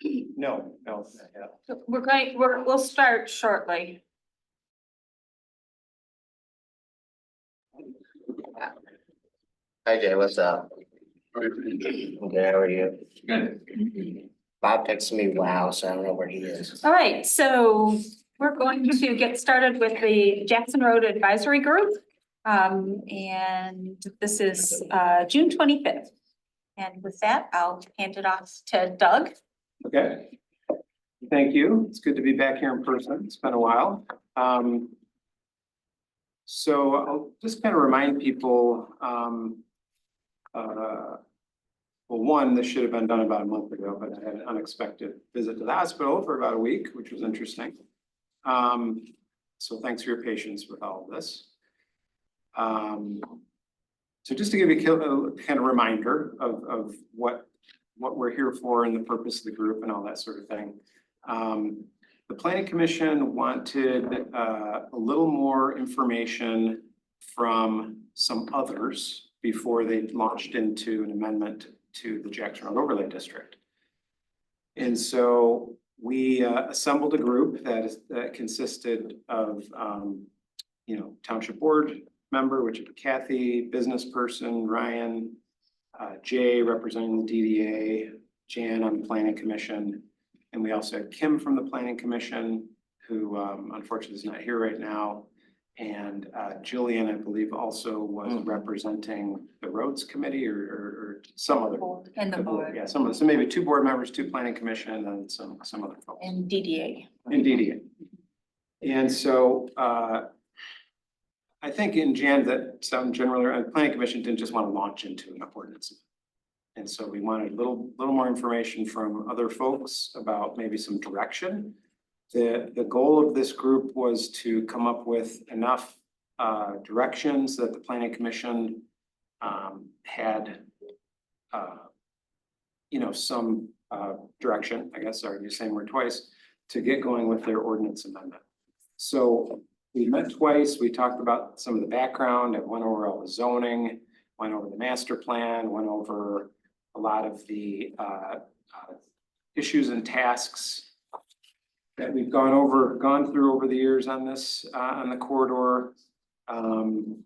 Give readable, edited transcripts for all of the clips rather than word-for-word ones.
No, not yet. We'll start shortly. Hi Jay, what's up? Good, how are you? Good. Bob texted me wow, so I don't know where he is. All right, so we're going to get started with the Jackson Road Advisory Group. And this is June 25th. And with that, I'll hand it off to Doug. Okay. Thank you. It's good to be back here in person. It's been a while. So I'll just kind of remind people, well, one, this should have been done about a month ago, but I had an unexpected visit to the hospital for about a week, which was interesting. So thanks for your patience with all of this. So just to give you a kind of reminder of what we're here for and the purpose of the group and all that sort of thing. The Planning Commission wanted a little more information from some others before they launched into an amendment to the Jackson Road Overlay District. And so we assembled a group that consisted of Township Board member, which is Kathy, business person, Ryan, Jay representing the DDA, Jan on the Planning Commission. And we also had Kim from the Planning Commission, who unfortunately is not here right now. And Jillian, I believe, also was representing the Roads Committee or some other. And the board. Yeah, so maybe 2 board members, 2 Planning Commission, and some other folks. And DDA. And DDA. And so I think in Jan that some general Planning Commission didn't just want to launch into an ordinance. And so we wanted a little more information from other folks about maybe some direction. The goal of this group was to come up with enough directions that the Planning Commission had some direction, I guess, sorry, you're saying word twice, to get going with their ordinance amendment. So we met twice, we talked about some of the background, I went over all the zoning, went over the master plan, went over a lot of the issues and tasks that we've gone through over the years on this, on the corridor. And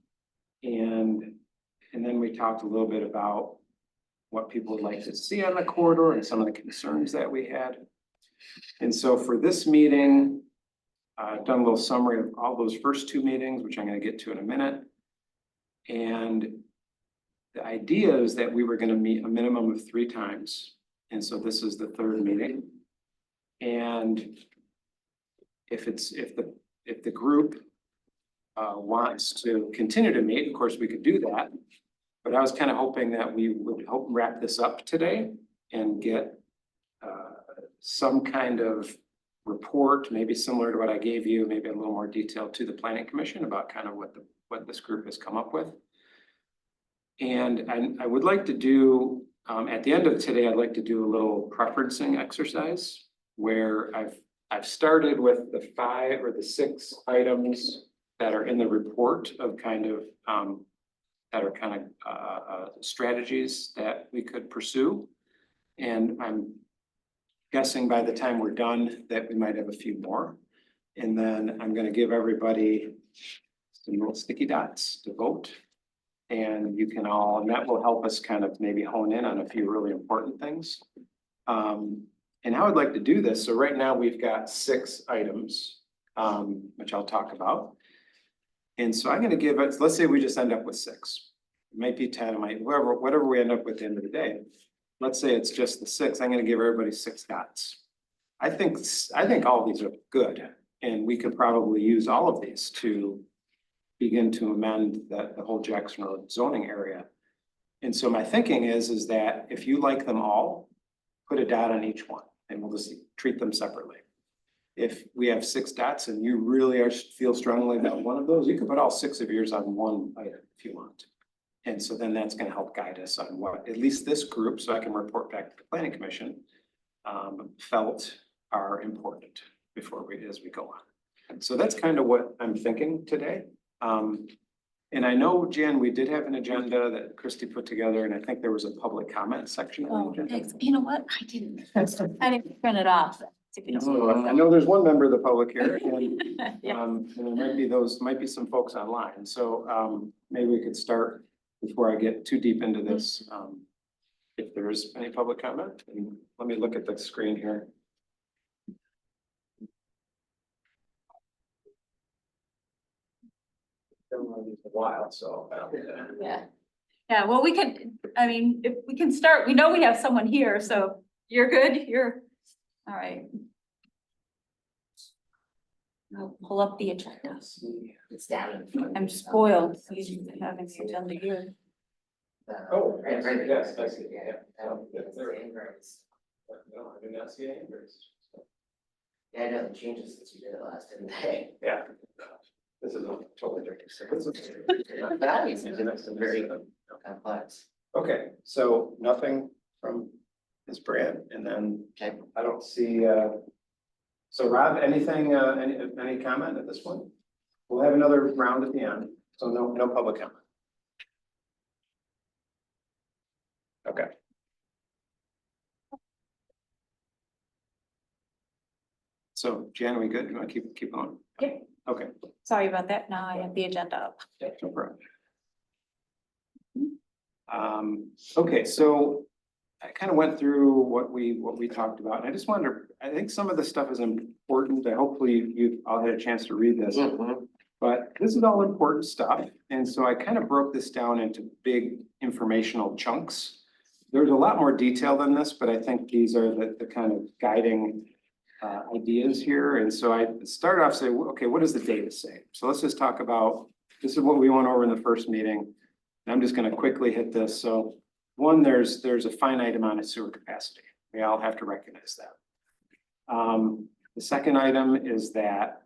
then we talked a little bit about what people would like to see on the corridor and some of the concerns that we had. And so for this meeting, I've done a little summary of all those first 2 meetings, which I'm going to get to in a minute. And the idea is that we were going to meet a minimum of 3 times. And so this is the 3rd meeting. And if the group wants to continue to meet, of course, we could do that. But I was kind of hoping that we would help wrap this up today and get some kind of report, maybe similar to what I gave you, maybe a little more detail to the Planning Commission about kind of what this group has come up with. And I would like to do, at the end of today, I'd like to do a little preferencing exercise where I've started with the 5 or the 6 items that are in the report of kind of, strategies that we could pursue. And I'm guessing by the time we're done that we might have a few more. And then I'm going to give everybody some little sticky dots to vote. And you can all, and that will help us kind of maybe hone in on a few really important things. And how I'd like to do this, so right now we've got 6 items, which I'll talk about. And so I'm going to give it, let's say we just end up with 6. It might be 10, it might, whatever we end up with at the end of the day. Let's say it's just the 6, I'm going to give everybody 6 dots. I think all of these are good, and we could probably use all of these to begin to amend the whole Jackson Road zoning area. And so my thinking is that if you like them all, put a dot on each one, and we'll just treat them separately. If we have 6 dots and you really feel strongly about one of those, you can put all 6 of yours on one item if you want. And so then that's going to help guide us on what at least this group, so I can report back to the Planning Commission, felt are important as we go on. So that's kind of what I'm thinking today. And I know, Jan, we did have an agenda that Christie put together, and I think there was a public comment section. Oh, thanks. You know what? I didn't print it off. I know there's one member of the public here, and Yeah. and there might be some folks online, so maybe we could start before I get too deep into this. If there is any public comment, and let me look at the screen here. Been one of these a while, so. Yeah. Yeah, well, we can, I mean, if we can start, we know we have someone here, so you're good, all right. I'll pull up the agenda. It's down. I'm spoiled, having the agenda here. Oh, Right. yes, I see, Yeah. yeah. I don't think it's the inverse. No, I did not see any numbers. Yeah, it doesn't change it since you did it last, didn't they? Yeah. This is a totally different. That is very complex. Okay, so nothing from Ms. Brand, and then Okay. I don't see, so Rob, anything, any comment at this point? We'll have another round at the end, so no public comment. Okay. So Jan, we good? You want to keep on? Yep. Okay. Sorry about that. Now I have the agenda up. No problem. Okay, so I kind of went through what we talked about, and I just wanted to, I think some of the stuff is important. Hopefully you all had a chance to read this. But this is all important stuff, and so I kind of broke this down into big informational chunks. There's a lot more detail than this, but I think these are the kind of guiding ideas here. And so I started off saying, okay, what does the data say? So let's just talk about, this is what we went over in the first meeting. And I'm just going to quickly hit this. So one, there's a finite amount of sewer capacity. We all have to recognize that. The second item is that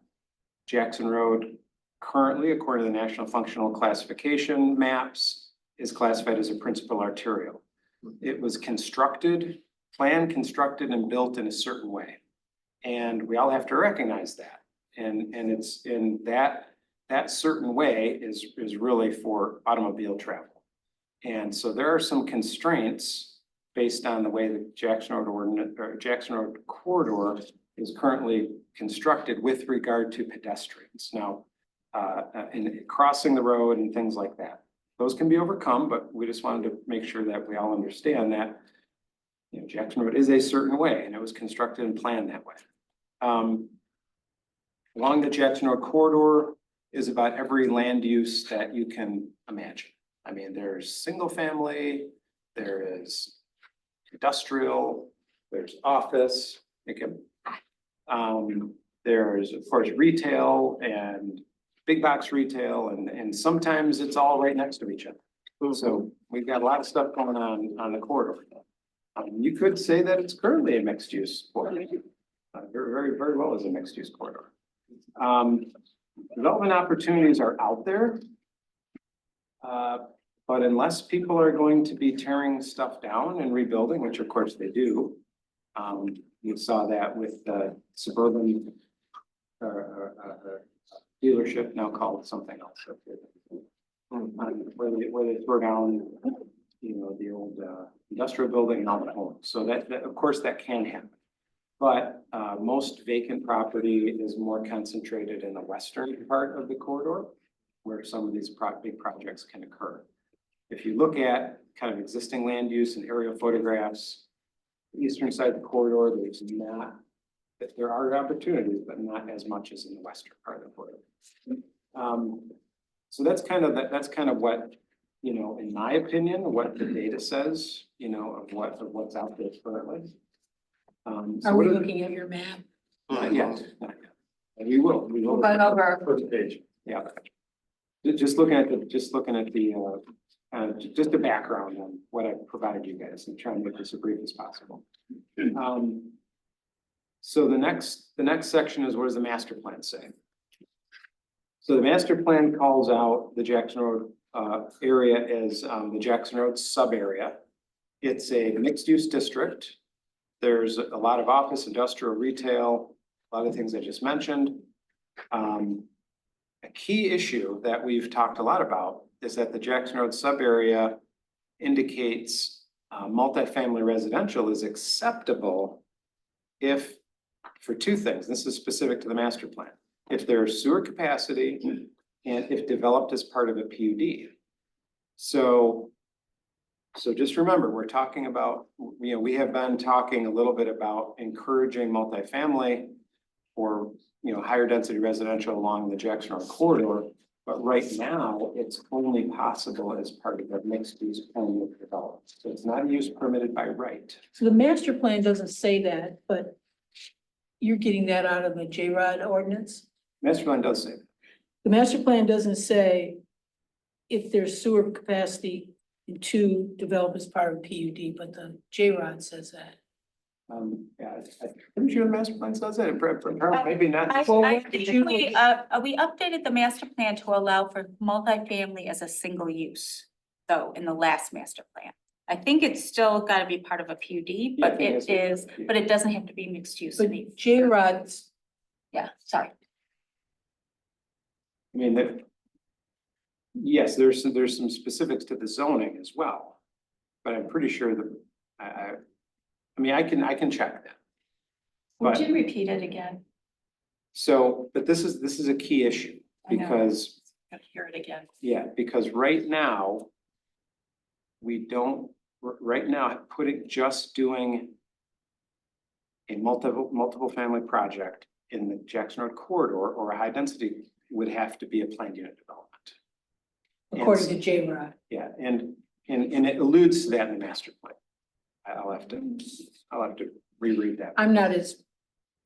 Jackson Road currently, according to the National Functional Classification maps, is classified as a principal arterial. It was planned, constructed, and built in a certain way. And we all have to recognize that. And it's in that certain way is really for automobile travel. And so there are some constraints based on the way the Jackson Road corridor is currently constructed with regard to pedestrians. Now, in crossing the road and things like that. Those can be overcome, but we just wanted to make sure that we all understand that, you know, Jackson Road is a certain way and it was constructed and planned that way. Along the Jackson Road corridor is about every land use that you can imagine. I mean, there's single family, there is industrial, there's office, there's of course retail and big box retail, and sometimes it's all right next to each other. So we've got a lot of stuff going on the corridor. You could say that it's currently a mixed use corridor. Very well as a mixed use corridor. Development opportunities are out there. But unless people are going to be tearing stuff down and rebuilding, which of course they do. You saw that with the suburban dealership, now called something else. Where they tore down, you know, the old industrial building and all the homes. So that of course that can happen. But most vacant property is more concentrated in the western part of the corridor, where some of these big projects can occur. If you look at kind of existing land use and aerial photographs, the eastern side of the corridor, there are opportunities, but not as much as in the western part of the corridor. So that's kind of what, you know, in my opinion, what the data says, you know, of what's out there currently. Are we looking at your map? Not yet. And we will. We'll go over. First page, yeah. Just looking at the just the background on what I provided you guys and trying to make this as brief as possible. So the next section is, what does the master plan say? So the master plan calls out the Jackson Road area as the Jackson Road sub area. It's a mixed use district. There's a lot of office, industrial, retail, a lot of things I just mentioned. a key issue that we've talked a lot about is that the Jackson Road sub-area indicates multifamily residential is acceptable if, for two things, this is specific to the master plan. If there's sewer capacity and if developed as part of a PUD. So just remember, we're talking about, we have been talking a little bit about encouraging multifamily or, higher density residential along the Jackson Road corridor. But right now, it's only possible as part of a mixed use plan of development. So it's not a use permitted by right. So the master plan doesn't say that, but you're getting that out of the J-Rod ordinance? Master plan does say that. The master plan doesn't say if there's sewer capacity to develop as part of PUD, but the J-Rod says that. Yeah, I'm pretty sure the master plan says that, maybe not. I Well, think what did you- we updated the master plan to allow for multifamily as a single use, though, in the last master plan. I think it's still gotta be part of a PUD, Yeah, I but think it it's is, a PUD. but it doesn't have to be mixed use. But J-Rod's, Yeah, sorry. I mean, yes, there's some specifics to the zoning as well. But I'm pretty sure that, I can check that. Would But- you repeat it again? So, but this is a key issue I know. because, Gotta hear it again. yeah, because right now. We don't, right now, just doing. A multiple family project in the Jackson Road corridor or a high density would have to be a planned unit development. according to J-Rod. Yeah, and it alludes to that in the master plan. I'll have to reread that. I'm not as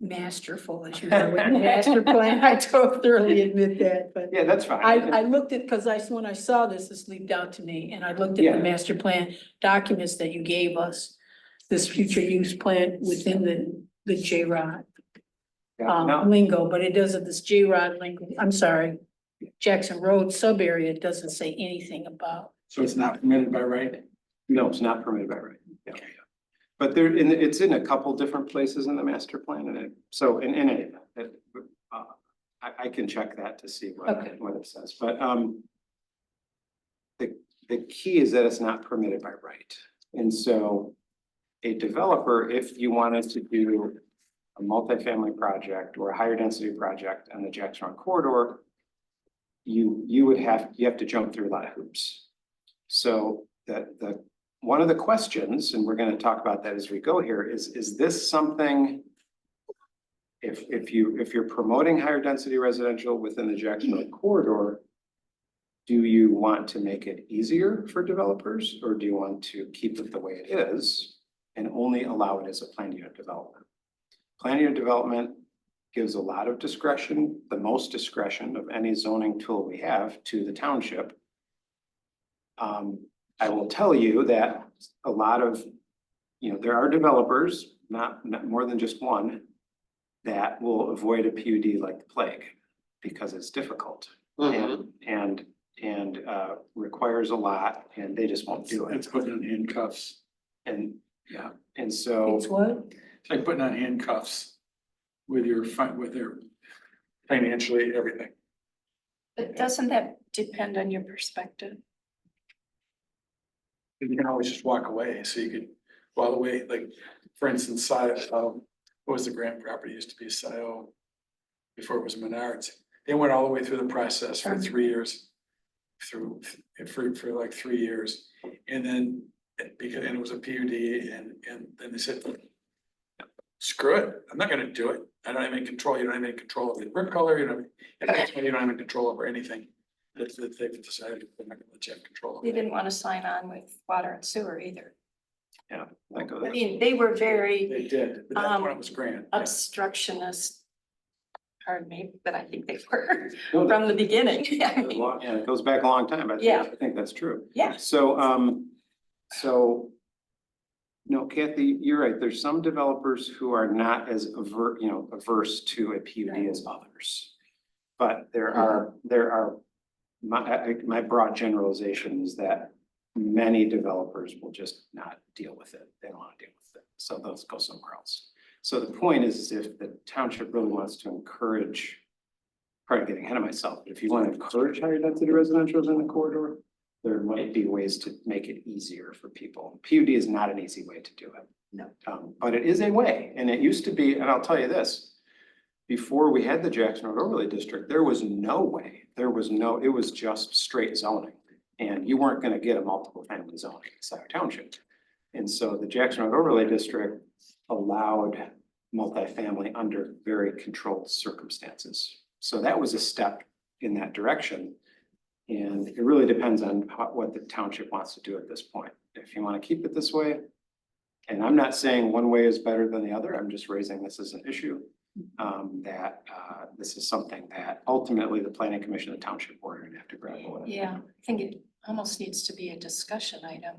masterful as you are with the master plan. I thoroughly admit that, but Yeah, that's fine. I looked at, because when I saw this leaped out to me, and I looked at Yeah. the master plan documents that you gave us, this future use plan within the J-Rod Yeah, no, lingo, but it doesn't, this J-Rod lingo, I'm sorry, Jackson Road sub area, it doesn't say anything about. So it's not permitted by right? no, it's not permitted by right. Yeah. But it's in a couple different places in the master plan and so in any event, I can check that to see Okay. what it says, but, the key is that it's not permitted by right. And so a developer, if you wanted to do a multifamily project or a higher density project on the Jackson Road corridor, you have to jump through a lot of hoops. So one of the questions, and we're gonna talk about that as we go here, is this something? If you're promoting higher density residential within the Jackson Road corridor, do you want to make it easier for developers, or do you want to keep it the way it is and only allow it as a planned unit development? Planned unit development gives a lot of discretion, the most discretion of any zoning tool we have to the township. I will tell you that a lot of, there are developers, not more than just one, that will avoid a PUD like the plague because it's difficult and requires a lot, and they just won't do It's it. putting on handcuffs. And yeah, and so, It's what? It's like putting on handcuffs with their financially everything. But doesn't that depend on your perspective? And you can always just walk away, so you could go all the way, like, for instance, Scio, what was the Grant property, used to be Scio before it was Menards. They went all the way through the process for 3 years, for like 3 years. And then, because it was a PUD, and then they said, screw it, I'm not gonna do it. I don't have any control, you don't have any control over the brick color, you don't have any control over anything. That they've decided they're not gonna let you have control They over. didn't want to sign on with water and sewer either. yeah, that goes. I mean, they were very They did, but that's when it was Grant. yeah. obstructionist. Pardon me, but I think they were No, from the beginning. I mean, Yeah, it goes back a long time, but Yeah. I think that's true. Yeah. So, no, Kathy, you're right. There's some developers who are not as averse to a PUD as others. But there are, my broad generalization is that many developers will just not deal with it. They don't want to deal with it. So they'll go somewhere else. So the point is if the township really wants to encourage probably getting ahead of myself, but if you want to encourage higher density residential in the corridor, there might be ways to make it easier for people. PUD is not an easy way to do it. No. But it is a way, and it used to be, and I'll tell you this, before we had the Jackson Road overlay district, there was no way, it was just straight zoning. And you weren't gonna get a multiple family zoning in Scio Township. And so the Jackson Road overlay district allowed multifamily under very controlled circumstances. So that was a step in that direction. And it really depends on what the township wants to do at this point. If you want to keep it this way, and I'm not saying one way is better than the other, I'm just raising this as an issue. This is something that ultimately the planning commission and the township board are gonna have to grapple with. Yeah, I think it almost needs to be a discussion item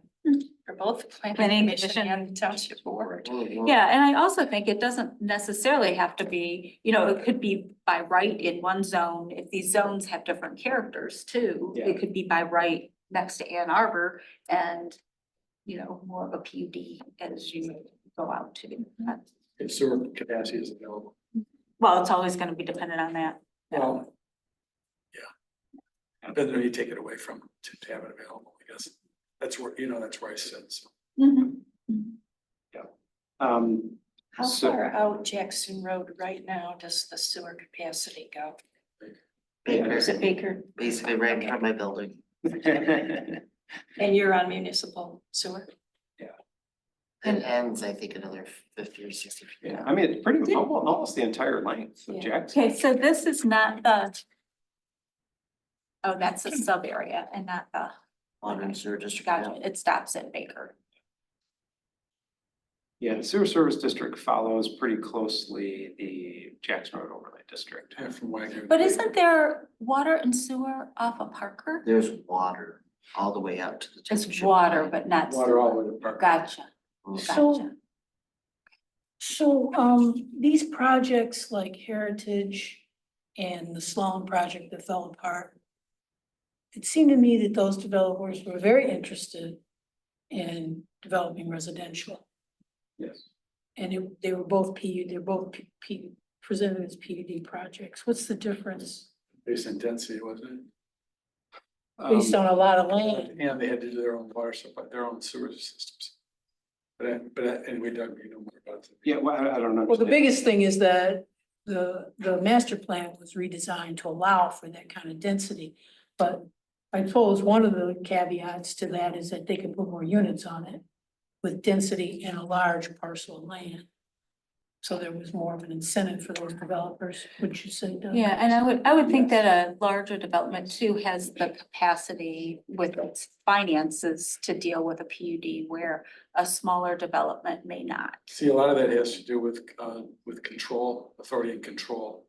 for both the Planning planning commission commission. and the township board. Mhm. Yeah, and I also think it doesn't necessarily have to be, it could be by right in one zone. If these zones have different characters too, Yeah. it could be by right next to Ann Arbor and, more of a PUD as you go out to. If sewer capacity is available. Well, it's always gonna be dependent on that. Well, yeah. But then you take it away from to have it available, I guess. That's where, that's where I sit, so. Mhm. How So- far out Jackson Road right now does the sewer capacity go? Is it Baker, Baker? basically right in front of my building. And you're on municipal sewer? It ends, I think, another 50 or 60 feet. Yeah, I mean, it's pretty, almost the entire length of Yeah. Jackson. Okay, so this is not that's a sub area and not the, Water and sewer district. gotcha, it stops at Baker. Yeah, the sewer service district follows pretty closely the Jackson Road overlay district. Yeah, from Wagner. But isn't there water and sewer off of Parker? There's water all the way out to the. It's township water, line. but not. Water all the way to Park. Gotcha, So- gotcha. So, these projects like Heritage and the Sloan project that fell apart, it seemed to me that those developers were very interested in developing residential. Yes. And they were both they're both presented as PUD projects. What's the difference? Based on density, wasn't it? Based on a lot of land. And they had to do their own water supply, their own sewer systems. Anyway, Doug, you know more about it. Yeah, well, I don't know. Well, the biggest thing is that the master plan was redesigned to allow for that kind of density. But I suppose one of the caveats to that is that they could put more units on it with density in a large parcel of land. So there was more of an incentive for those developers, would you say, Doug? Yeah, and I would think that a larger development too has the capacity with its finances to deal with a PUD where a smaller development may not. See, a lot of that has to do with control, authority and control.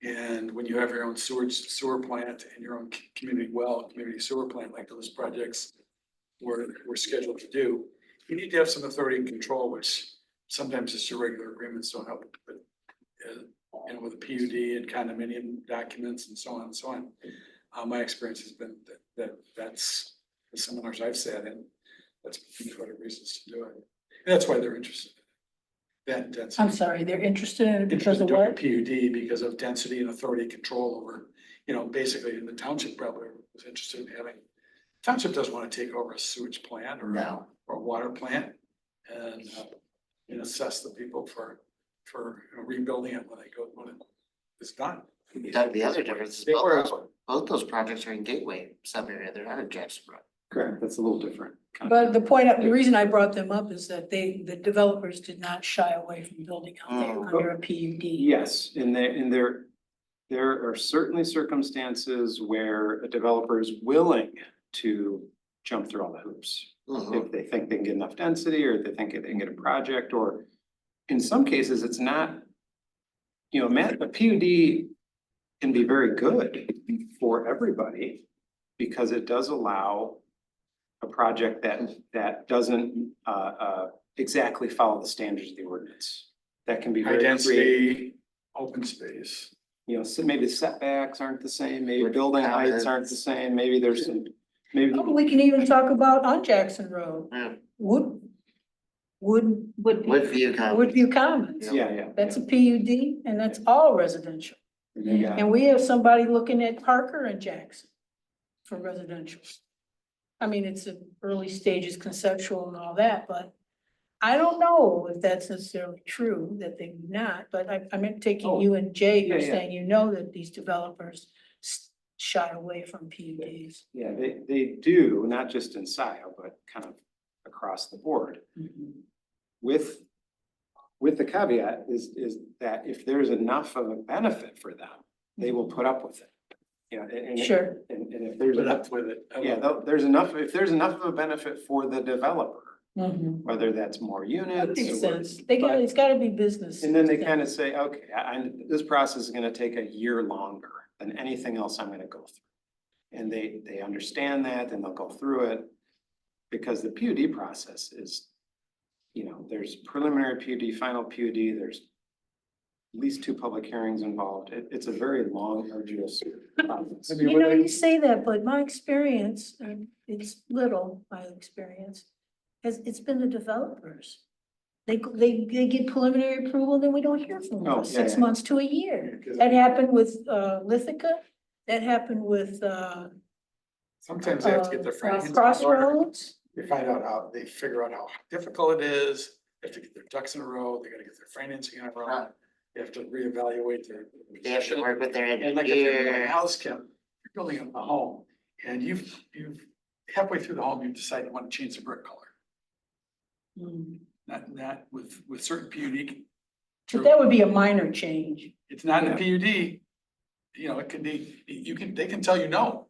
And when you have your own sewer plant and your own community sewer plant, like those projects were scheduled to do, you need to have some authority and control, which sometimes just your regular agreements don't help. But with a PUD and condominium documents and so on and so on. My experience has been that's the seminars I've sat in, that's one of the reasons to do it. And that's why they're interested. That density. I'm sorry, they're interested in it because Interested in of doing a what? PUD because of density and authority control over, basically the township probably was interested in having. Township doesn't want to take over a sewage plant or No. or a water plant and assess the people for rebuilding it when it's done. Doug, the other difference is Big word. both those projects are in Gateway sub-area, they're not in Jackson Road. Correct, that's a little different. But the reason I brought them up is that the developers did not shy away from building out there Mm. under a PUD. Yes, there are certainly circumstances where a developer is willing to jump through all the hoops. Mhm. If they think they can get enough density, or if they think they can get a project, or in some cases, it's not. A PUD can be very good for everybody because it does allow a project that doesn't exactly follow the standards of the ordinance. That can be High very creative. density, open space. So maybe the setbacks aren't the same, maybe building heights aren't the same, maybe there's some, maybe. Oh, we can even talk about on Jackson Road, Yeah. Woodview Woodview Commons. Commons. Yeah. That's a PUD and that's all residential. And they got- And we have somebody looking at Parker and Jackson for residential. I mean, it's in early stages conceptual and all that, but I don't know if that's necessarily true, that they would not, but I meant taking you and Jay, you're Yeah, yeah. saying, you know, that these developers shy away from PUDs. Yeah, they do, not just in Scio, but kind of across the board. With the caveat is that if there's enough of a benefit for them, they will put up with it. Yeah, and Sure, and if there's Put enough, up with it. yeah, there's enough, if there's enough of a benefit for the developer, mhm. whether that's more units. That makes or- sense. It's gotta be business. And then they kind of say, okay, this process is gonna take a year longer than anything else I'm gonna go through. And they understand that, and they'll go through it, because the PUD process is, there's preliminary PUD, final PUD, there's at least 2 public hearings involved. It's a very long, arduous process. You know, you say that, but my experience, and it's little, my experience, it's been the developers. They get preliminary approval, then we don't hear from them Oh, for yeah, 6 yeah. months to a year. That happened with, Lithica, that happened with, Sometimes they have to get their financing. in order. Crossroads. They find out how, they figure out how difficult it is, they have to get their ducks in a row, they gotta get their financing in a row. They have to reevaluate their. They have to work with their And like if you're building a engineer. house, Kim, you're building a home, and you've halfway through the home, you decide you want to change the brick color. Not with certain PUD. But that would be a minor change. It's not in the PUD, it can be, they can tell you no.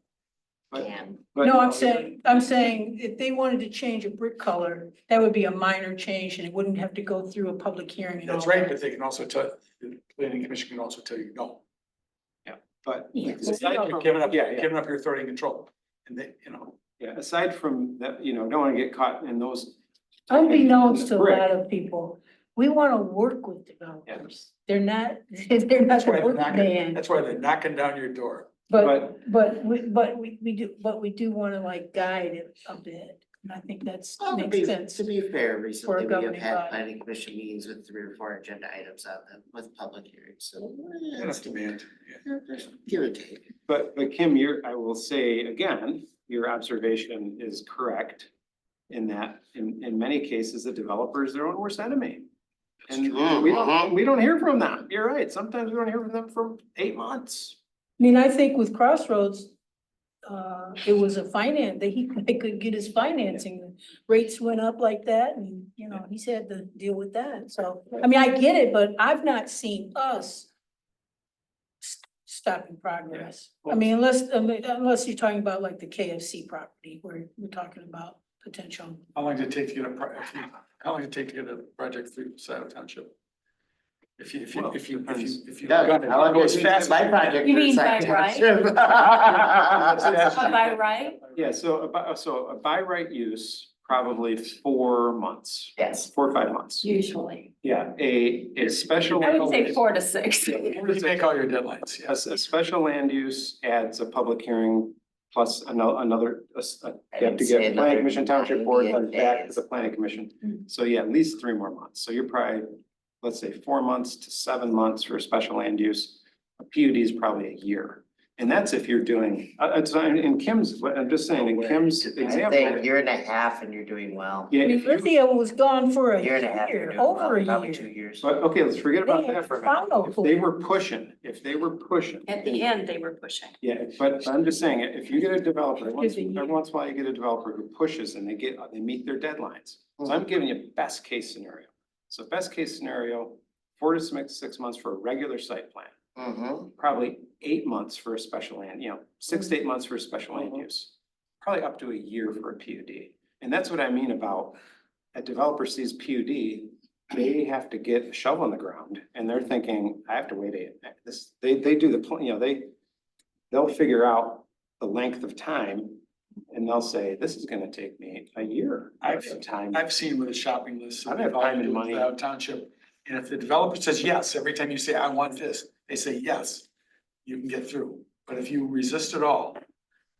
But- Can. but- No, I'm saying if they wanted to change a brick color, that would be a minor change and it wouldn't have to go through a public hearing and all That's right, that. but they can also tell, the planning commission can also tell you no. But Yeah. aside You're from, giving up, yeah, yeah. giving up your authority and control, and they, Yeah, aside from that, don't want to get caught in those. Unbeknownst to a Brick. lot of people, we want to work with developers. They're not that's the why they're work knocking, man. that's why they're knocking down your door. But we do want to like guide it a bit. And I think Well, makes sense. to be fair, recently we have governing had body. planning commission meetings with 3 or 4 agenda items on them with public hearings, so. Enough demand, yeah. There's give and take. But Kim, I will say again, your observation is correct. In that, in many cases, the developer is their own worst enemy. And true. we don't hear from them. You're right. Sometimes we don't hear from them for 8 months. I mean, I think with Crossroads, it was they could get his financing, rates went up like that and, he's had to deal with that, so. I mean, I get it, but I've not seen us stopping progress. I mean, unless you're talking about like the KFC property where we're talking about potential. How long did it take to get how long did it take to get a project through Scio Township? If you. Doug, how long goes did it take fast? my project? You through mean site by right? township? By right? Yeah, so a by right use, probably 4 months, Yes. 4 or 5 months. Usually. Yeah, a special. I would say 4 to 6. You make all your deadlines, A, yes. a special land use adds a public hearing plus another, you have to get planning commission, township board, and back to the planning commission. So yeah, at least 3 more months. So you're probably, let's say 4 months to 7 months for a special land use. A PUD is probably a year. And that's if you're doing, in Kim's, I'm just saying, in Kim's I example. think a year and a half and you're doing well. Yeah, I mean, if you- Lithia was gone for a Year and a half, you're year, doing well, over a probably 2 year. years. but okay, let's forget about They that for a had minute. If they were follow-through. pushing. At the end, they were pushing. Yeah, but I'm just saying, if you get a developer, Here's a every year. once in a while you get a developer who pushes and they meet their deadlines. So I'm giving you best case scenario. So best case scenario, 4 to 6 months for a regular site plan, Mm-hmm. probably 8 months for a special land, 6 to 8 months for a special land Mhm. use. Probably up to a year for a PUD. And that's what I mean about a developer sees PUD, they have to get a shovel in the ground and they're thinking, I have to wait they do they'll figure out the length of time and they'll say, this is gonna take me a year. I have some time. I've seen with a shopping list. I have time and money. Without Township, and if the developer says yes, every time you say, I want this, they say yes, you can get through. But if you resist at all,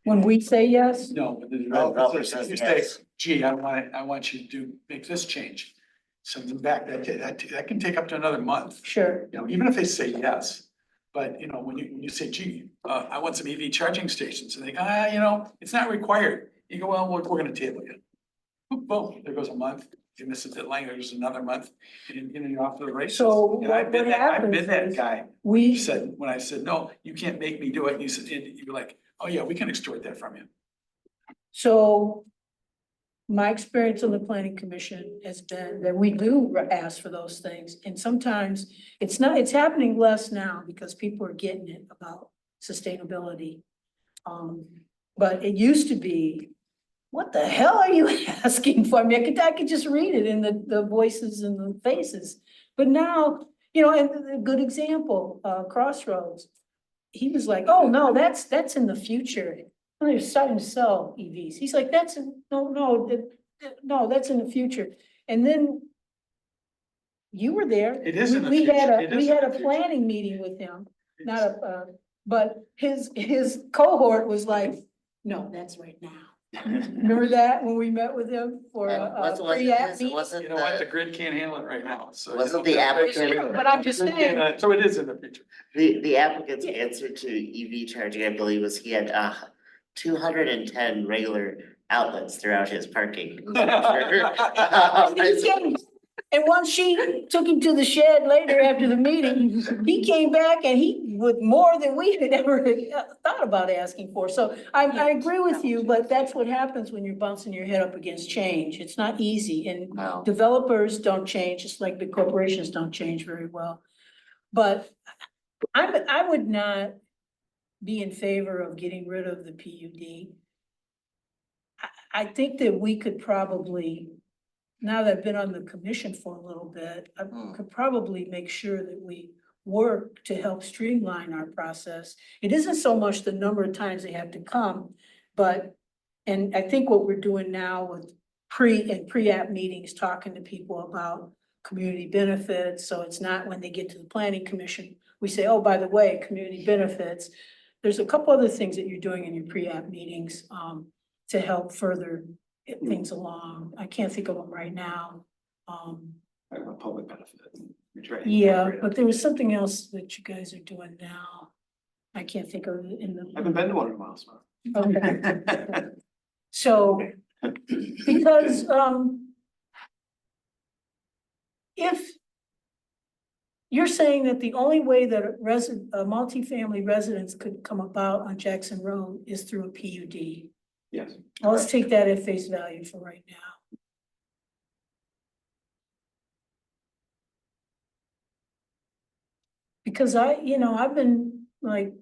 When we say yes, no, when the developer developer says says, you say, yes. gee, I want you to make this change. Send them back, that can take up to another month. sure. Even if they say yes, But, you know, when you say, gee, I want some EV charging stations, and they go, you know, it's not required. You go, well, we're gonna table you. Boom, there goes a month, you miss a deadline, there's another month, and you're off to the races. So And I've been what that, I've happens been that is guy. we, You said, when I said, no, you can't make me do it, and you said, and you were like, oh yeah, we can extort that from you. so my experience on the planning commission has been that we do ask for those things. And sometimes it's happening less now because people are getting it about sustainability. But it used to be, what the hell are you asking for? I mean, I could just read it in the voices and the faces. But now, you know, and a good example, Crossroads. He was like, oh, no, that's in the future. And they're starting to sell EVs. He's like, that's no, that's in the future. And then you were there. It is in the We future. had It a, is we in had the a future. planning meeting with him, not a, but his cohort was like, no, that's right now. Remember that when we met with him for Wasn't pre-app his- meeting? wasn't You know what, the, the grid can't handle it right now, so. wasn't the applicant, But I'm just saying, So it is in the future. the applicant's answer to EV charging, I believe, was he had 210 regular outlets throughout his parking. he's getting- and once she took him to the shed later after the meeting, he came back and he with more than we had ever thought about asking for. So I agree with you, but that's what happens when you're bouncing your head up against change. It's not easy, and No. developers don't change, just like big corporations don't change very well. But I would not be in favor of getting rid of the PUD. I think that we could probably, now that I've been on the commission for a little bit, I could probably make sure that we work to help streamline our process. It isn't so much the number of times they have to come, but, and I think what we're doing now with pre-app meetings, talking to people about community benefits, so it's not when they get to the planning commission, we say, oh, by the way, community benefits. There's a couple other things that you're doing in your pre-app meetings, to help further things along. I can't think of them right now. Talk about public benefit. You're trying to Yeah, incorporate it. but there was something else that you guys are doing now. I can't think of it in I haven't been to one in a while, so. Okay. So, because, if you're saying that the only way that a multifamily residence could come about on Jackson Road is through a PUD. Yes. Well, let's take that at face value for right now. Because I've been like,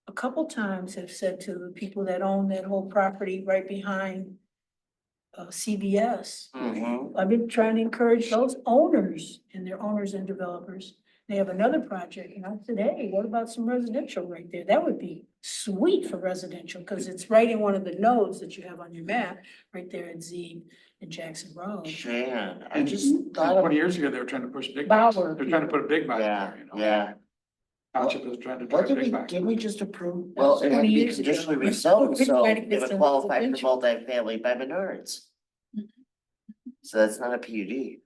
a couple times have said to the people that own that whole property right behind CBS. Mhm. I've been trying to encourage those owners and their owners and developers. They have another project and I said, hey, what about some residential right there? That would be sweet for residential because it's right in one of the nodes that you have on your map, right there at Z and Jackson Road. Man, I And just thought of, 20 years ago, they were trying to push big box. Bauer. They're trying to put a big box yeah, there, you know? yeah. Township is trying to What drive did we, big box. didn't we just approve? That Well, was it had to 20 be years ago. conditionally We're rezoned, so trying to get it would some qualify for residential. multifamily by Menards. So that's not a PUD.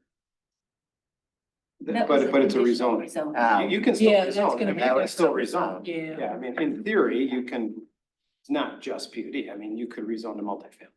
But it's a rezoning. You can still Yeah, that's rezone, I gonna mean, be- you That can was still still rezone. rezoned. Yeah, I mean, in theory, you can, it's not just PUD, I mean, you could rezone to multifamily.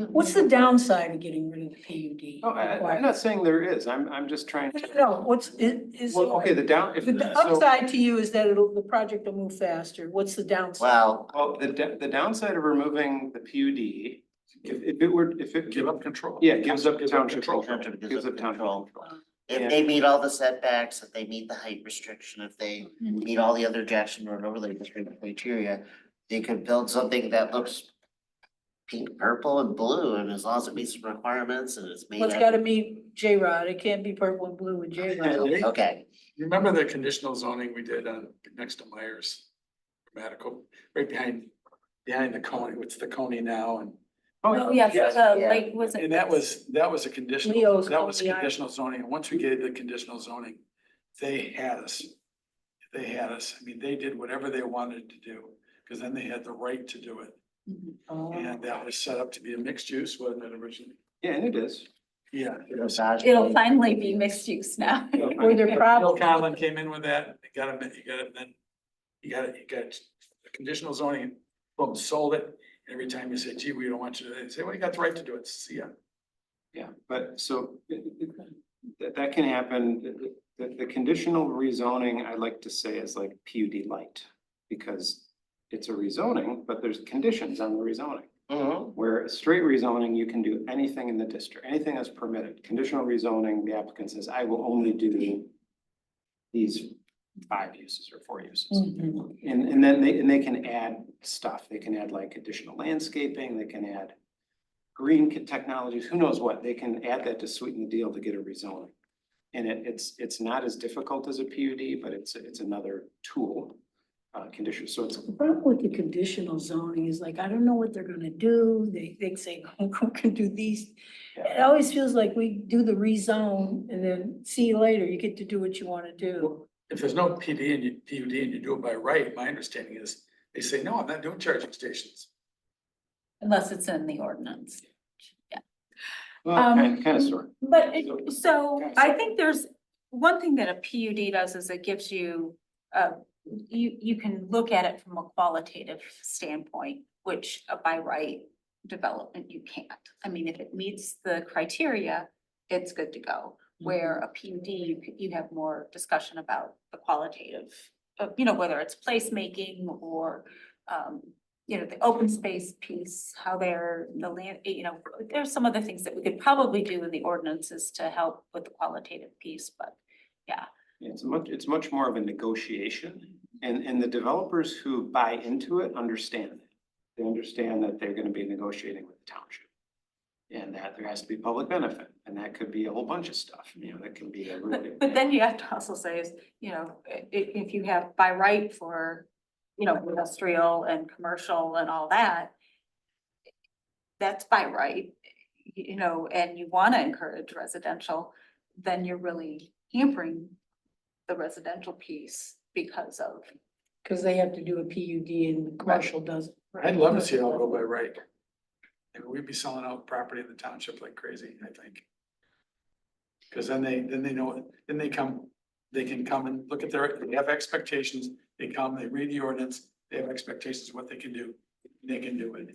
What's the downside of getting rid of the PUD? Oh, I'm not saying there is, I'm just trying to. No, is. Well, okay, the down, if, The so, upside to you is that the project will move faster. What's the downside? Well, the downside of removing the PUD, if it were, if it. Give up control. Yeah, it gives up Gives up township control. control, Township gives up township control. control. if they meet all the setbacks, if they meet the height restriction, if they meet all the other Jackson Road overlay district criteria, they could build something that looks pink, purple and blue, and as long as it meets the requirements and it's made. Well, it's gotta meet J-Rod. It can't be purple and blue with J-Rod. Okay, Remember the conditional zoning we did on, next to Myers? Medical, right behind the Coney, what's the Coney now, and, Oh, yeah, for the Yeah. lake, was it? and that was a conditional, Leo's that was Coney Island. conditional zoning, and once we gave the conditional zoning, they had us. They had us, I mean, they did whatever they wanted to do, because then they had the right to do it, Oh. and that was set up to be a mixed use, wasn't it originally? Yeah, and it is. Yeah. it was. It'll finally be mixed use now. Were there Bill problems? Conlon came in with that, you gotta, then you got a conditional zoning, boom, sold it. Every time you say, gee, we don't want you to, they say, well, you got the right to do it, see ya. Yeah, but so that can happen. The conditional rezoning, I like to say is like PUD light. Because it's a rezoning, but there's conditions on the rezoning. Where a straight rezoning, you can do anything in the district, anything that's permitted. Conditional rezoning, the applicant says, I will only do these 5 uses or 4 uses. And then they can add stuff. They can add like additional landscaping, they can add green technologies, who knows what. They can add that to sweeten the deal to get a rezoning. And it's not as difficult as a PUD, but it's another tool. Condition, so it's, The problem with the conditional zoning is like, I don't know what they're gonna do. They say, we can do these. It always feels like we do the rezone and then see you later. You get to do what you wanna do. If there's no PUD and you do it by right, my understanding is, they say, no, I'm not doing charging stations. Unless it's in the ordinance. well, kind of sort. But so I think there's, one thing that a PUD does is it gives you, you can look at it from a qualitative standpoint, which a by right development you can't. I mean, if it meets the criteria, it's good to go. Where a PUD, you have more discussion about the qualitative, whether it's placemaking or, the open space piece, how they're the land, there's some other things that we could probably do in the ordinances to help with the qualitative piece, but yeah. It's much more of a negotiation, and the developers who buy into it understand that. They understand that they're gonna be negotiating with the township. And that there has to be public benefit, and that could be a whole bunch of stuff, that can be a really. But then you have to also say is, if you have by right for, industrial and commercial and all that. That's by right, and you wanna encourage residential, then you're really hampering the residential piece because of. Cause they have to do a PUD and the commercial doesn't. I'd love to see it all go by right. Maybe we'd be selling out property in the township like crazy, I think. Cause then they know, then they can come and look at they have expectations, they come, they read the ordinance, they have expectations of what they can do, they can do it.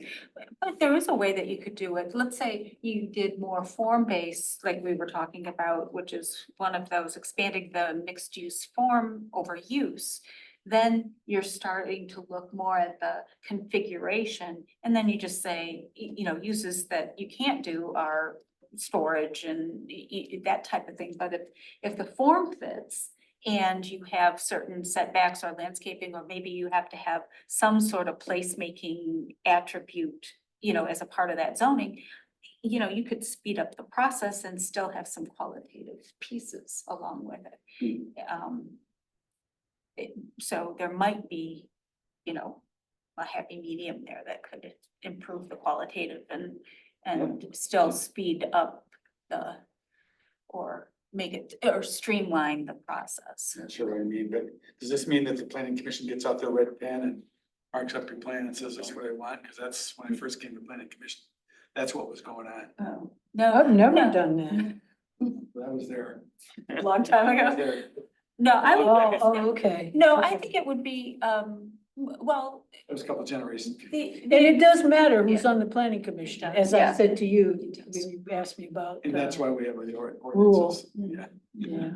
But there is a way that you could do it. Let's say you did more form-based, like we were talking about, which is one of those, expanding the mixed use form over use. Then you're starting to look more at the configuration, and then you just say, uses that you can't do are storage and that type of thing. But if the form fits and you have certain setbacks or landscaping, or maybe you have to have some sort of placemaking attribute, as a part of that zoning, you could speed up the process and still have some qualitative pieces along with it. So there might be, a happy medium there that could improve the qualitative and still speed up or make it, or streamline the process. Not sure what I mean, but does this mean that the planning commission gets out their red pen and marks up your plan and says, that's what I want? Cause that's when I first came to planning commission. That's what was going on. Oh, no. I've never no. done that. I was there. Long time I was ago. there. No, I would, Okay. no, I think it would be, well, There was a couple generations. And it does matter who's on the planning commission, as I Yeah. said to you, you asked me about. And that's why we have the ordinances. Rules. Yeah. Yeah.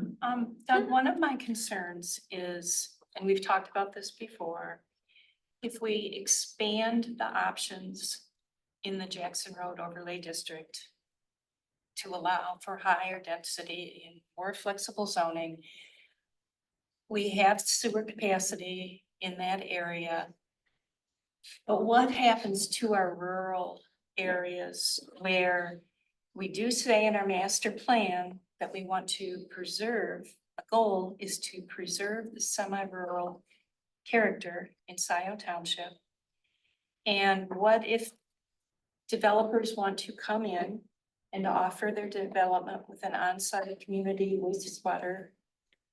Doug, one of my concerns is, and we've talked about this before, if we expand the options in the Jackson Road overlay district to allow for higher density and more flexible zoning, we have sewer capacity in that area. But what happens to our rural areas where we do say in our master plan that we want to preserve, a goal is to preserve the semi-rural character in Scio Township? And what if developers want to come in and offer their development with an on-site community wastewater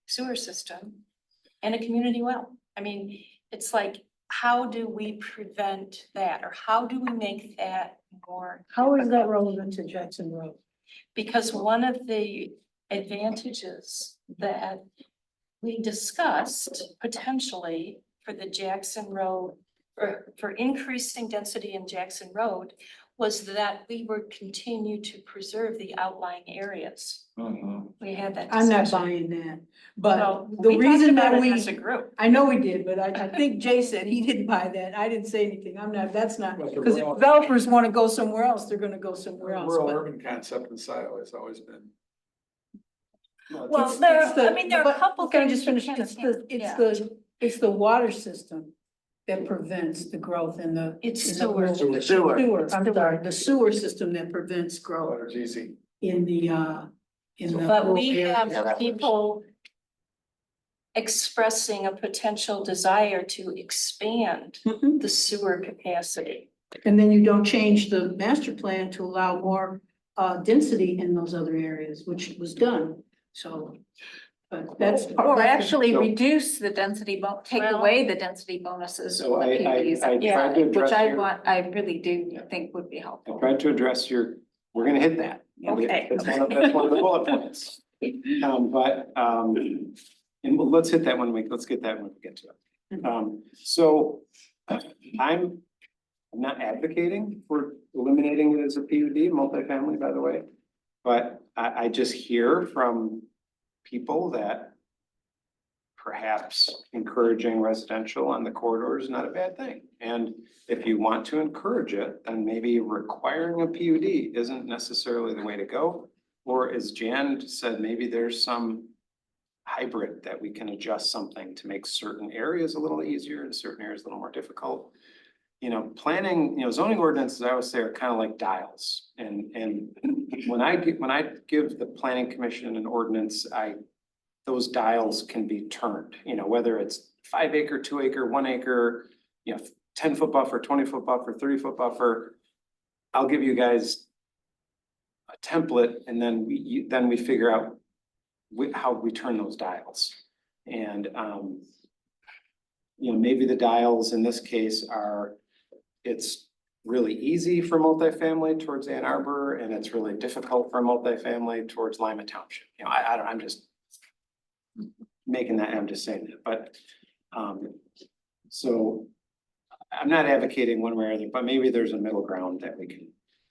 sewer system and a community well? I mean, it's like, how do we prevent that, or how do we make that more? How is that difficult? relevant to Jackson Road? Because one of the advantages that we discussed potentially for the Jackson Road, or for increasing density in Jackson Road, was that we would continue to preserve the outlying areas. We had that I'm not discussion. buying that, but Well, the we talked reason about that it as a we, group. I know we did, but I think Jay said he didn't buy that. I didn't say anything. I'm not, that's not, But the because if rural- developers want to go somewhere else, they're gonna go somewhere else. Rural but- urban concept in Scio has always been. Well, It's- there, it's the- I mean, there are but a couple Can I things. just finish? you can- It's the water system that prevents the growth in the. It's in the sewer. rural- Sewer. Sewer, I'm sorry, the sewer system that prevents growth Water's easy. in the. But rural we areas. Yeah, have that works. people expressing a potential desire to expand Mhm. the sewer capacity. And then you don't change the master plan to allow more density in those other areas, which was done, so. But that's. Or that's- actually So- reduce the density, take Well- away the density bonuses. So on the PUDs, I Yeah, tried to address Which I your, want, I really do Yeah. think would be I helpful. tried to address your, we're gonna hit that. Okay. That's one of the bullet points. And let's hit that let's get that when we get to it. So I'm not advocating for eliminating it as a PUD, multifamily, by the way. But I just hear from people that perhaps encouraging residential on the corridor is not a bad thing. And if you want to encourage it, then maybe requiring a PUD isn't necessarily the way to go. Or as Jan said, maybe there's some hybrid that we can adjust something to make certain areas a little easier and certain areas a little more difficult. You know, planning, zoning ordinances, I always say are kind of like dials. And when I give the planning commission an ordinance, those dials can be turned, whether it's 5 acre, 2 acre, 1 acre, 10-foot buffer, 20-foot buffer, 30-foot buffer. I'll give you guys a template and then we figure out how we turn those dials. And, maybe the dials in this case it's really easy for multifamily towards Ann Arbor and it's really difficult for multifamily towards Lima Township. I'm just making that, I'm just saying that, but, so I'm not advocating one way or the other, but maybe there's a middle ground that we can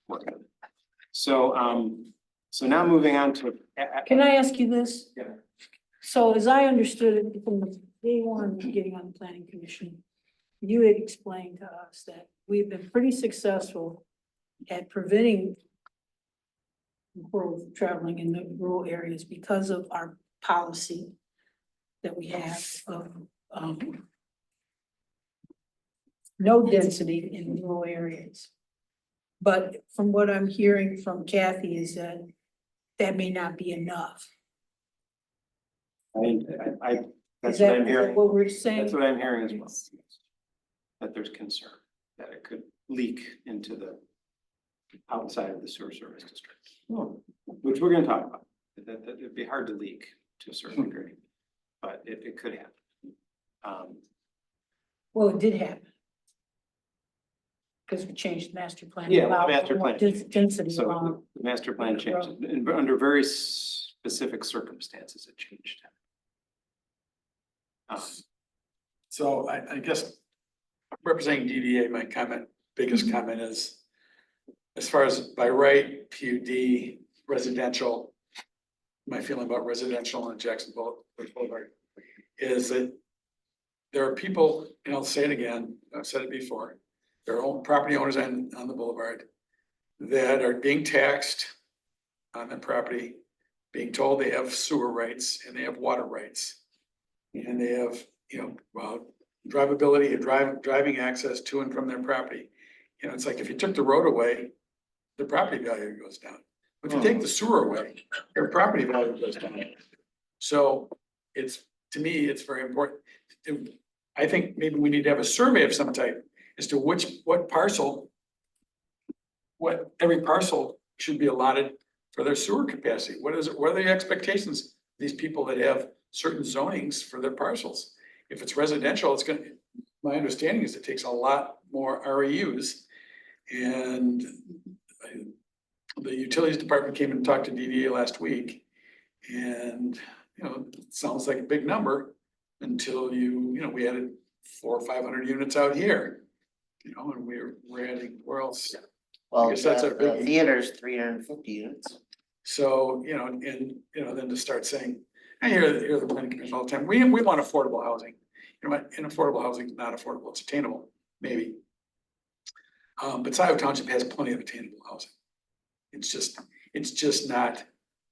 work on. So, so now moving on to. Can I ask you this? Yeah. So as I understood it from the day one getting on the planning commission, you had explained to us that we've been pretty successful at preventing rural traveling in the rural areas because of our policy that we have of no density in rural areas. But from what I'm hearing from Kathy is that that may not be enough. That's Is what that I'm hearing. what we're saying? That's what I'm hearing as well. That there's concern that it could leak into the outside of the sewer service district. Which we're gonna talk about. That it'd be hard to leak to a certain degree, but it could happen. Well, it did happen. Because we changed the master plan. Yeah, the allowed master more plan. Density So along. the master plan changed, and under very specific circumstances, it changed. So I guess representing DDA, my biggest comment is, as far as by right, PUD, residential, my feeling about residential in Jackson Boulevard is that there are people, and I'll say it again, I've said it before, there are property owners on the boulevard that are being taxed on the property, being told they have sewer rights and they have water rights. And they have, drivability, driving access to and from their property. It's like if you took the road away, the property value goes down. If you take the sewer away, their property value goes down. So to me, it's very important. I think maybe we need to have a survey of some type as to what every parcel should be allotted for their sewer capacity. What are the expectations of these people that have certain zonings for their parcels? If it's residential, my understanding is it takes a lot more REUs. And the utilities department came and talked to DDA last week. And, it sounds like a big number until we added 400 or 500 units out here. You know, and we're adding, where else? Well, guess that's a the biggie. theater's 350 units. So, you know, and, you know, then to start saying, I hear the planning commission all the time, we want affordable housing. You know what, and affordable housing is not affordable, it's attainable, maybe. But Scio Township has plenty of attainable housing. It's just not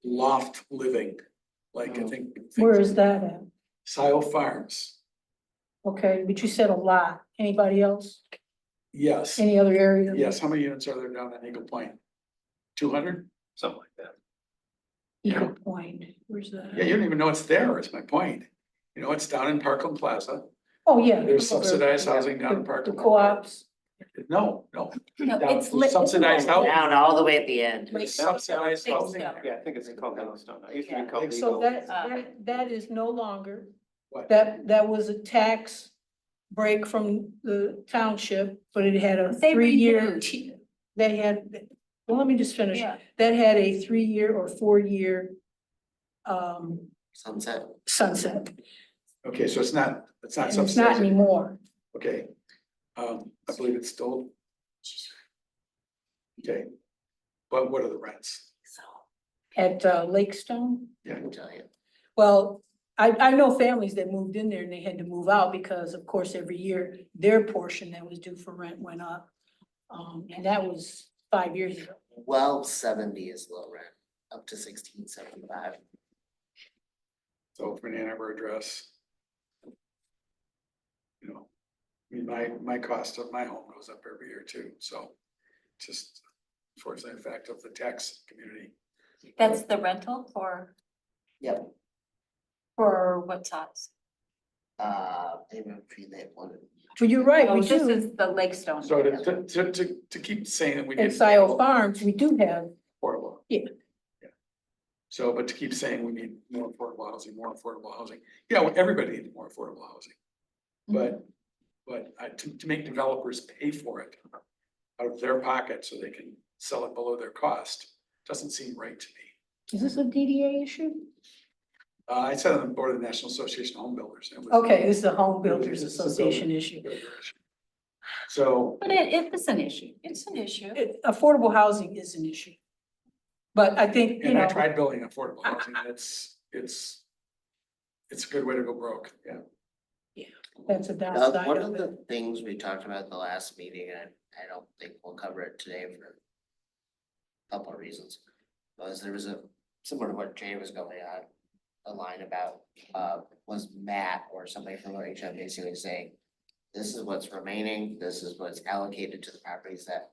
loft living, like I think. Where is that at? Scio Farms, Okay, but you said a lot. Anybody else? yes, Any other area? yes, how many units are there down at Eagle Point? 200? Something like that. Eagle Point, where's that? Yeah, you don't even know it's there, is my point. You know, it's down in Parkland Plaza, Oh, yeah. there's subsidized housing down in The Parkland. co-ops. No. No, Down- it's there's subsidized housing. Down all the way at the end. There's subsidized Thanks, housing Bill. there. Yeah, I think it's called Yellowstone. It used to be Yeah. called So Eagle. that is no longer, What? that was a tax break from the township, but it had a They 3-year. renewed. They had, well, let me just finish. Yeah. That had a 3-year or 4-year Sunset. sunset. Okay, so it's not And it's not subsidized. anymore. Okay, I believe it's still. Okay, but what are the rents? At Lakestone. Yeah, I'll tell you. Well, I know families that moved in there and they had to move out because, of course, every year their portion that was due for rent went up. And that was 5 years ago. 1270 is low rent, up to 1675. so for an Ann Arbor address. You know, I mean, my cost of my home goes up every year too, so just unfortunately, the fact of the tax community. That's the rental for, Yep, for what size? maybe between that one. But you're right, Oh, we this do. is the Lakestone. So to keep saying that we At need. Scio Farms, we do have, Affordable. Yeah. Yeah. So, but to keep saying we need more affordable housing, yeah, well, everybody needs more affordable housing. But, to make developers pay for it out of their pocket so they can sell it below their cost, doesn't seem right to me. is this a DDA issue? I sat on the board of the National Association of Home Builders. and it was- Okay, this is a Home Builders It's a Association building- issue. So, But it is an issue. It's an issue. Affordable housing is an issue. But I think, you and I know, tried building affordable housing, and it's a good way to go broke, yeah. that's a Doug, downside one of of it. the things we talked about at the last meeting, and I don't think we'll cover it today for a couple of reasons, was there was a, similar to what Jay was going on, a line about, was Matt or somebody from OHM basically saying, this is what's remaining, this is what's allocated to the properties that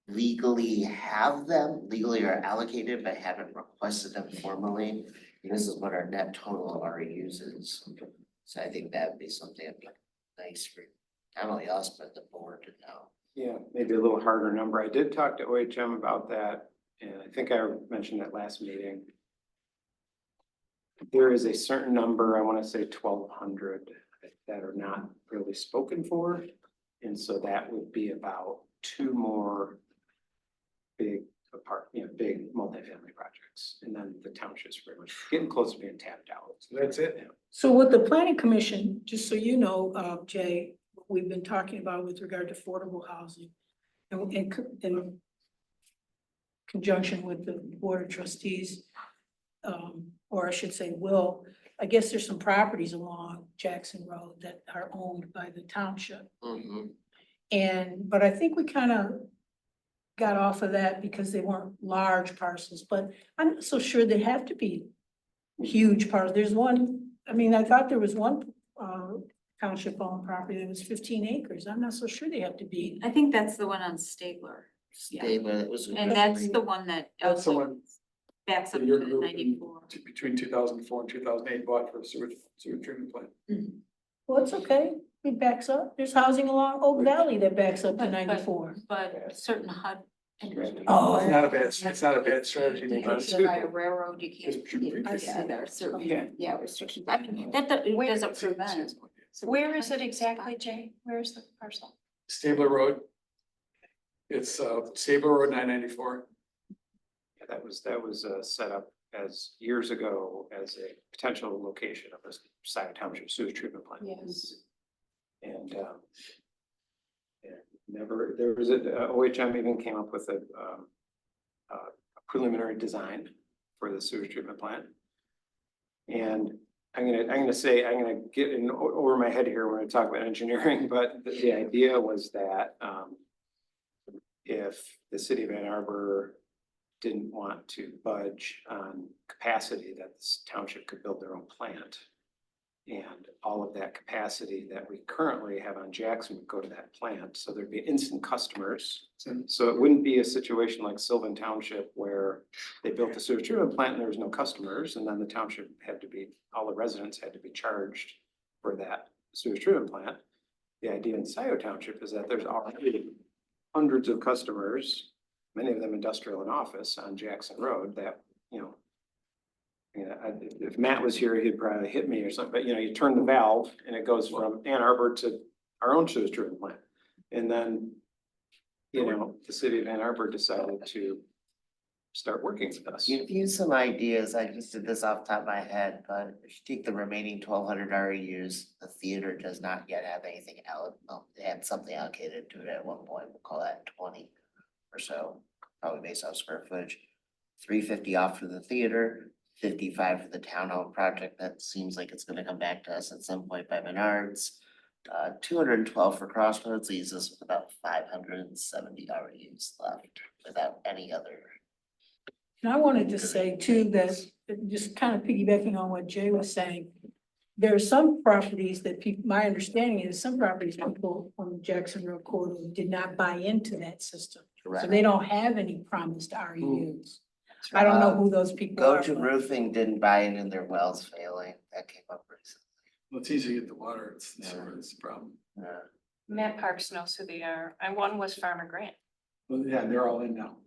legally have them, legally are allocated, but haven't requested them formally. This is what our net total of our uses. So I think that would be something that'd be nice for not only us, but the board to know. Yeah, maybe a little harder number. I did talk to OHM about that, and I think I mentioned that last meeting. There is a certain number, I want to say 1,200, that are not really spoken for. And so that would be about 2 more big big multifamily projects. And then the township's pretty much getting close to being tapped out. So that's it. So with the planning commission, just so you know, Jay, we've been talking about with regard to affordable housing. And in conjunction with the board of trustees, or I should say will, I guess there's some properties along Jackson Road that are owned by the township. But I think we kind of got off of that because they weren't large parcels, but I'm not so sure they have to be huge parcels. There's one, I mean, I thought there was one township owned property that was 15 acres. I'm not so sure they have to be. I think that's the one on Stabler. Yeah. Stabler, that was. And that's the one that That's the also one backs up that to your group 94. between 2004 and 2008 bought for a sewer treatment plant. Well, it's okay. It backs up. There's housing along Oak Valley that backs up to But- 94. But certain HUD. Oh. It's not a bad strategy. Because by a railroad, you can't. Just shoot Yeah, restrictions. there are certain, Yeah. yeah, restrictions. I mean, that doesn't prevent. Where is it exactly, Jay? Where is the parcel? Stabler Road. It's Stabler Road 994. Yeah, that was set up as years ago as a potential location of this Scio Township sewage treatment plant. Yes. And, never, there was OHM even came up with a preliminary design for the sewage treatment plant. And I'm gonna get in over my head here when I talk about engineering, but the idea was that, if the city of Ann Arbor didn't want to budge on capacity, that this township could build their own plant. And all of that capacity that we currently have on Jackson would go to that plant, so there'd be instant customers. So it wouldn't be a situation like Sylvan Township where they built the sewage treatment plant and there was no customers, and then the township had to be, all the residents had to be charged for that sewage treatment plant. The idea in Scio Township is that there's already hundreds of customers, many of them industrial and office on Jackson Road that, yeah, if Matt was here, he'd probably hit me or something, but you turn the valve and it goes from Ann Arbor to our own sewage treatment plant. And then, the city of Ann Arbor decided to start working with us. Give you some ideas, I just did this off the top of my head, but if you take the remaining 1,200 REUs, the theater does not yet have anything they had something allocated to it at one point, we'll call that 20 or so, probably based off square footage. 350 off for the theater, 55 for the town-owned project, that seems like it's gonna come back to us at some point by Menards. 212 for Crossroads leaves us with about 570 REUs left without any other. And I wanted to say too, that just kind of piggybacking on what Jay was saying. There are some properties that people, my understanding is some properties people on the Jackson Road corridor did not buy into that system. So they don't have any promised REUs. I don't know who those people are. Go to but- Roofing didn't buy it in their wells failing, that came up recently. Well, it's easy to get the water, it's the sewer, it's the problem. Matt Parks knows who they are, and one was Farmer Grant. Well, yeah, they're all in now.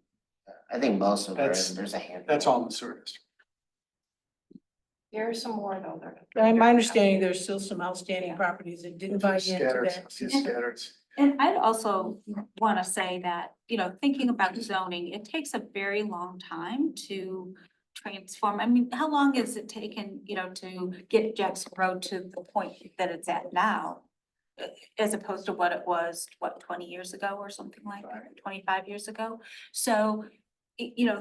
I think most of them, That's- there's a handful. That's all in the sewer district. There are some more though. My understanding, there's still some outstanding properties that didn't buy into Scattered, that. it's scattered. And I'd also want to say that, thinking about zoning, it takes a very long time to transform. I mean, how long has it taken, to get Jackson Road to the point that it's at now? As opposed to what it was, 20 years ago or something like that, 25 years ago? So,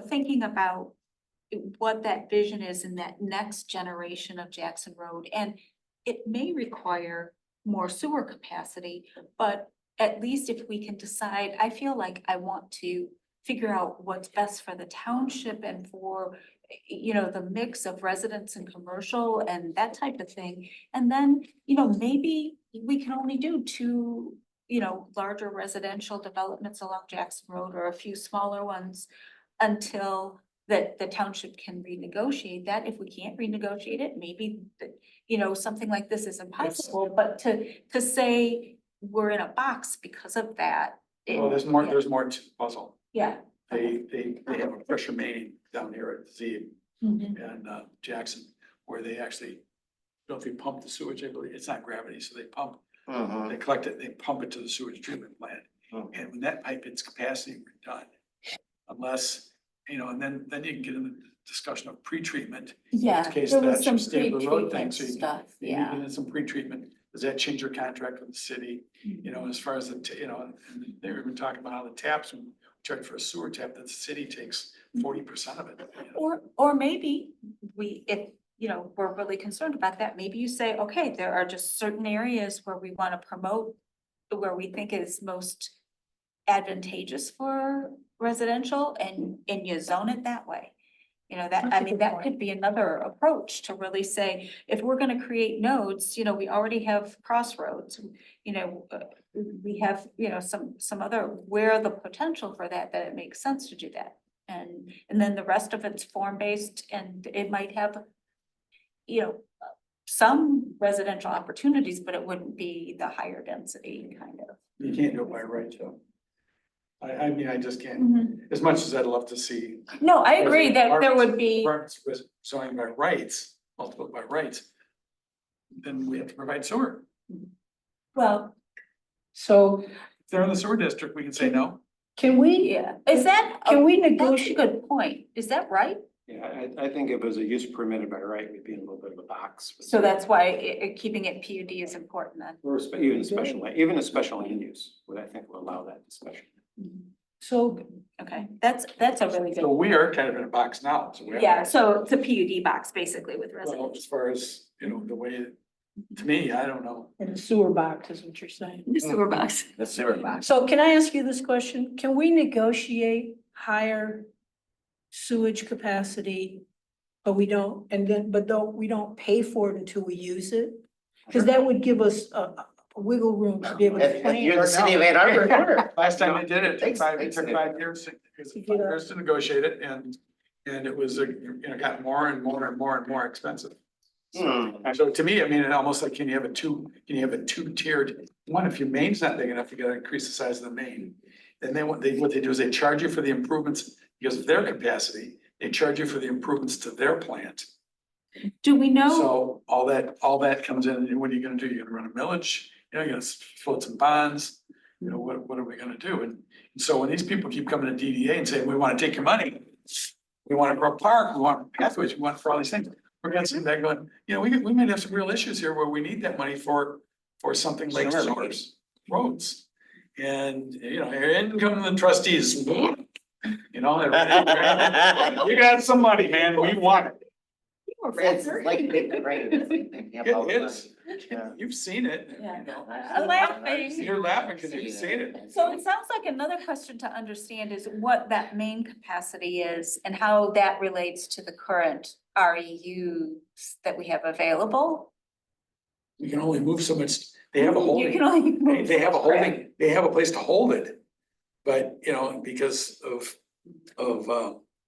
thinking about what that vision is in that next generation of Jackson Road, and it may require more sewer capacity, but at least if we can decide, I feel like I want to figure out what's best for the township and for, the mix of residents and commercial and that type of thing. And then, maybe we can only do two, larger residential developments along Jackson Road or a few smaller ones until the township can renegotiate that. If we can't renegotiate it, maybe, something like this is impossible, but to say we're in a box because of that. Well, there's more to the puzzle. Yeah. They have a pressure main down here at Z and Jackson, where they actually, don't they pump the sewage, I believe, it's not gravity, so they pump, they collect it, they pump it to the sewage treatment plant. And when that pipe hits capacity, we're done. Unless, and then you can get into the discussion of pretreatment. Yeah, In case there that was some should stay the road thing, pre-treatment so you can- stuff, you yeah. get in some pretreatment. Does that change your contract with the city? As far as and they were even talking about how the taps, when we charge for a sewer tap, that the city takes 40% of it. Or maybe if, we're really concerned about that, maybe you say, okay, there are just certain areas where we want to promote, where we think is most advantageous for residential and you zone it that way. That could be another approach to really say, if we're gonna create nodes, we already have Crossroads. We have, some other, where the potential for that it makes sense to do that. And then the rest of it's form-based and it might have, some residential opportunities, but it wouldn't be the higher density kind of. You can't do it by right, Joe. I mean, I just can't, as much as I'd love to see. No, I agree that there would be, Apartments with zoning by rights, multiple by rights. Then we have to provide sewer. well, So If they're in the sewer district, we can say no. can we, yeah, is that, can we that's a negotiate? good point. Is that right? Yeah, I think if it was a use permitted by right, we'd be in a little bit of a box. So that's why keeping it PUD is important then. Or even a special land use, would I think will allow that discussion. So Okay, that's a really So good, we are kind of in a box now, so we have. yeah, so it's a PUD box basically with Well, residential. as far as, you know, the way, to me, I don't know. in a sewer box is what you're saying. The sewer box. The sewer box. So can I ask you this question? Can we negotiate higher sewage capacity? But we don't, we don't pay for it until we use it? Cause that would give us a wiggle room to be able to If you're the plan. city of Ann Arbor, sure. Last time they did it, Thanks, it took 5 years, to negotiate it and it was, you know, got more and more and more and more expensive. Hmm. So to me, I mean, it almost like, can you have a two-tiered, one, if your main's not big enough, you gotta increase the size of the main. And then what they do is they charge you for the improvements because of their capacity, they charge you for the improvements to their plant. Do we know, So all that comes in, and what are you gonna do? You're gonna run a millage, you know, you're gonna float some bonds, you know, what are we gonna do? And so when these people keep coming to DDA and saying, we wanna take your money, we want to grow a park, we want pathways, we want for all these things, we're gonna sit back going, you know, we might have some real issues here where we need that money for something like sewers, roads. And, you know, in come the trustees, you know, you got some money, man, we want it. It's like big brain. It is, Yeah. you've seen it, Yeah. you know. Laughing. You're laughing because you've seen it. so it sounds like another question to understand is what that main capacity is and how that relates to the current REUs that we have available. You can only move so much, they have a You holding. can only They, move they have a so much, right? holding, they have a place to hold it. But, you know, because of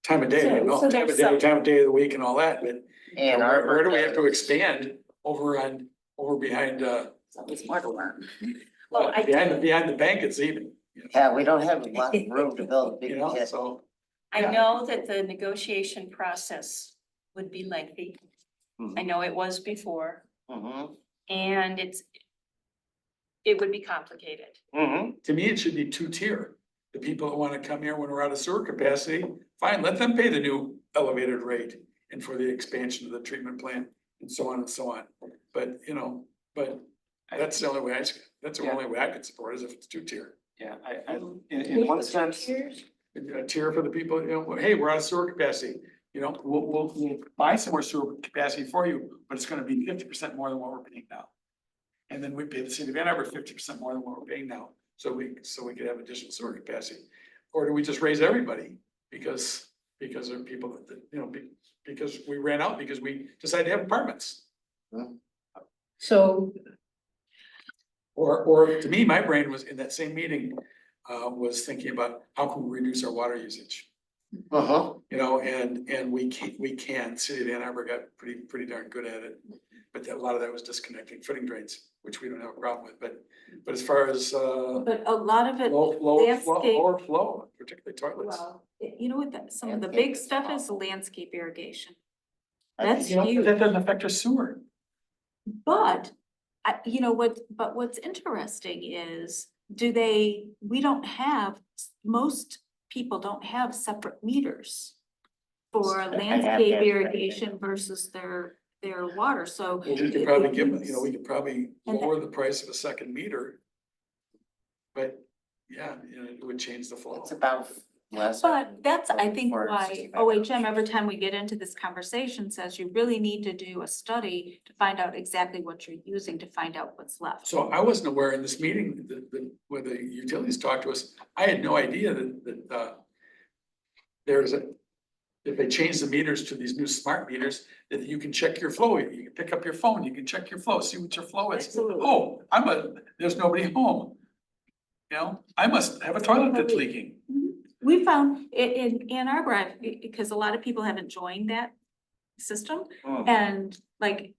time of day, you know, So there's time of day of the week and all that, but. And Where do we have to expand over behind, Always more to learn. Well, I behind the bank, it's even. You know, Yeah, we don't have a lot of room to build a big You know, kit. so, I Yeah. know that the negotiation process would be lengthy. I know it was before, Mm-hmm, and it would be complicated. mm-hmm. to me, it should be two-tier. The people that wanna come here when we're out of sewer capacity, fine, let them pay the new elevated rate. And for the expansion of the treatment plant and so on and so on. But, you know, that's the only way that's the only way I could support is if it's two-tier. Yeah, in one sense, A tier for the people, you know, hey, we're out of sewer capacity, you know, we'll buy some more sewer capacity for you, but it's gonna be 50% more than what we're paying now. And then we pay the city of Ann Arbor 50% more than what we're paying now, so we could have additional sewer capacity. Or do we just raise everybody because there are people that, you know, because we ran out, because we decided to have apartments. So, Or to me, my brain was in that same meeting, was thinking about how can we reduce our water usage? Uh-huh. You know, and we can, city of Ann Arbor got pretty darn good at it. But a lot of that was disconnecting footing drains, which we don't have a problem with, but as far as, But a lot of it, landscape- lower flow, particularly toilets. well, you know what, some of the big stuff is the landscape irrigation. I That's You know, huge. but that doesn't affect our sewer. But, you know what, but what's interesting is, we don't have, most people don't have separate meters for I have landscape that right irrigation versus their water, so. We could probably give, you know, we could probably And that- lower the price of a second meter. But, yeah, you know, it would change the flow. It's about less. But that's, I think, for why 65 OHM, every time we get into this conversation, says you really need to do a study to find out exactly what you're using to find out what's left. So I wasn't aware in this meeting that when the utilities talked to us, I had no idea that if they change the meters to these new smart meters, that you can check your flow, you can pick up your phone, you can check your flow, see what your flow is. Absolutely. Oh, there's nobody home. You know, I must have a toilet that's leaking. We found in Ann Arbor, because a lot of people haven't joined that system, Hmm. and like,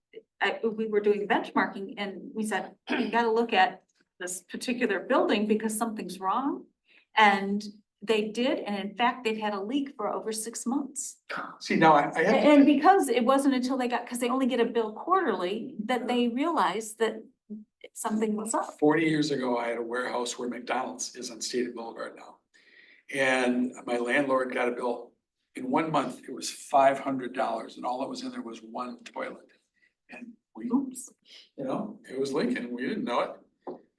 we were doing benchmarking and we said, you gotta look at this particular building because something's wrong. And they did, and in fact, they'd had a leak for over 6 months. See, now I have. And because it wasn't until because they only get a bill quarterly, that they realized that something was up. 40 years ago, I had a warehouse where McDonald's is on State Boulevard now. And my landlord got a bill in 1 month, it was $500 and all that was in there was one toilet. And we, you know, it was Lincoln, we didn't know it.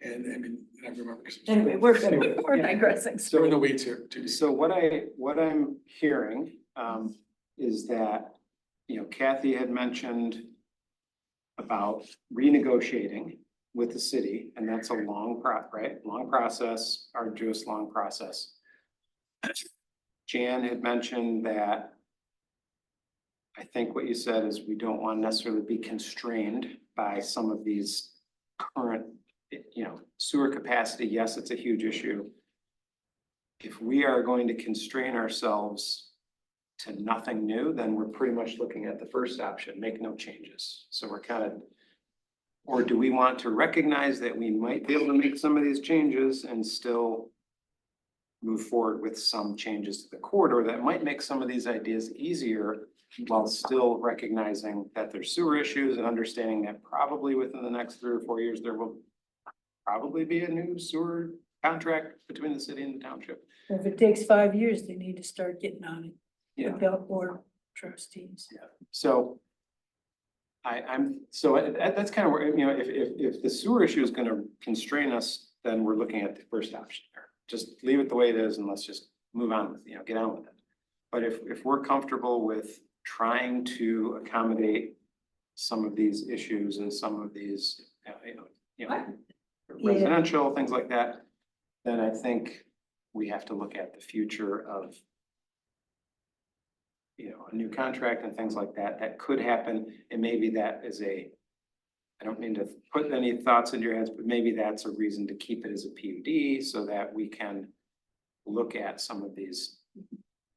And I mean, I remember. 'Cause it was- Anyway, we're digressing. We're in the weeds here, too deep. So what I'm hearing, is that, you know, Kathy had mentioned about renegotiating with the city, and that's a long right? Long process, arduous, long process. Jan had mentioned that I think what you said is we don't want to necessarily be constrained by some of these current, you know, sewer capacity. Yes, it's a huge issue. If we are going to constrain ourselves to nothing new, then we're pretty much looking at the first option, make no changes. So we're kind of, or do we want to recognize that we might be able to make some of these changes and still move forward with some changes to the corridor that might make some of these ideas easier while still recognizing that there's sewer issues and understanding that probably within the next 3 or 4 years, there will probably be a new sewer contract between the city and the township. If it takes 5 years, they need to start getting on it. Yeah. Without board trustees. So that's kind of where, you know, if the sewer issue is gonna constrain us, then we're looking at the first option here. Just leave it the way it is and let's just move on with, you know, get on with it. But if we're comfortable with trying to accommodate some of these issues and some of these, residential, things like that, then I think we have to look at the future of, you know, a new contract and things like that, that could happen. And maybe that is I don't mean to put any thoughts in your heads, but maybe that's a reason to keep it as a PUD so that we can look at some of these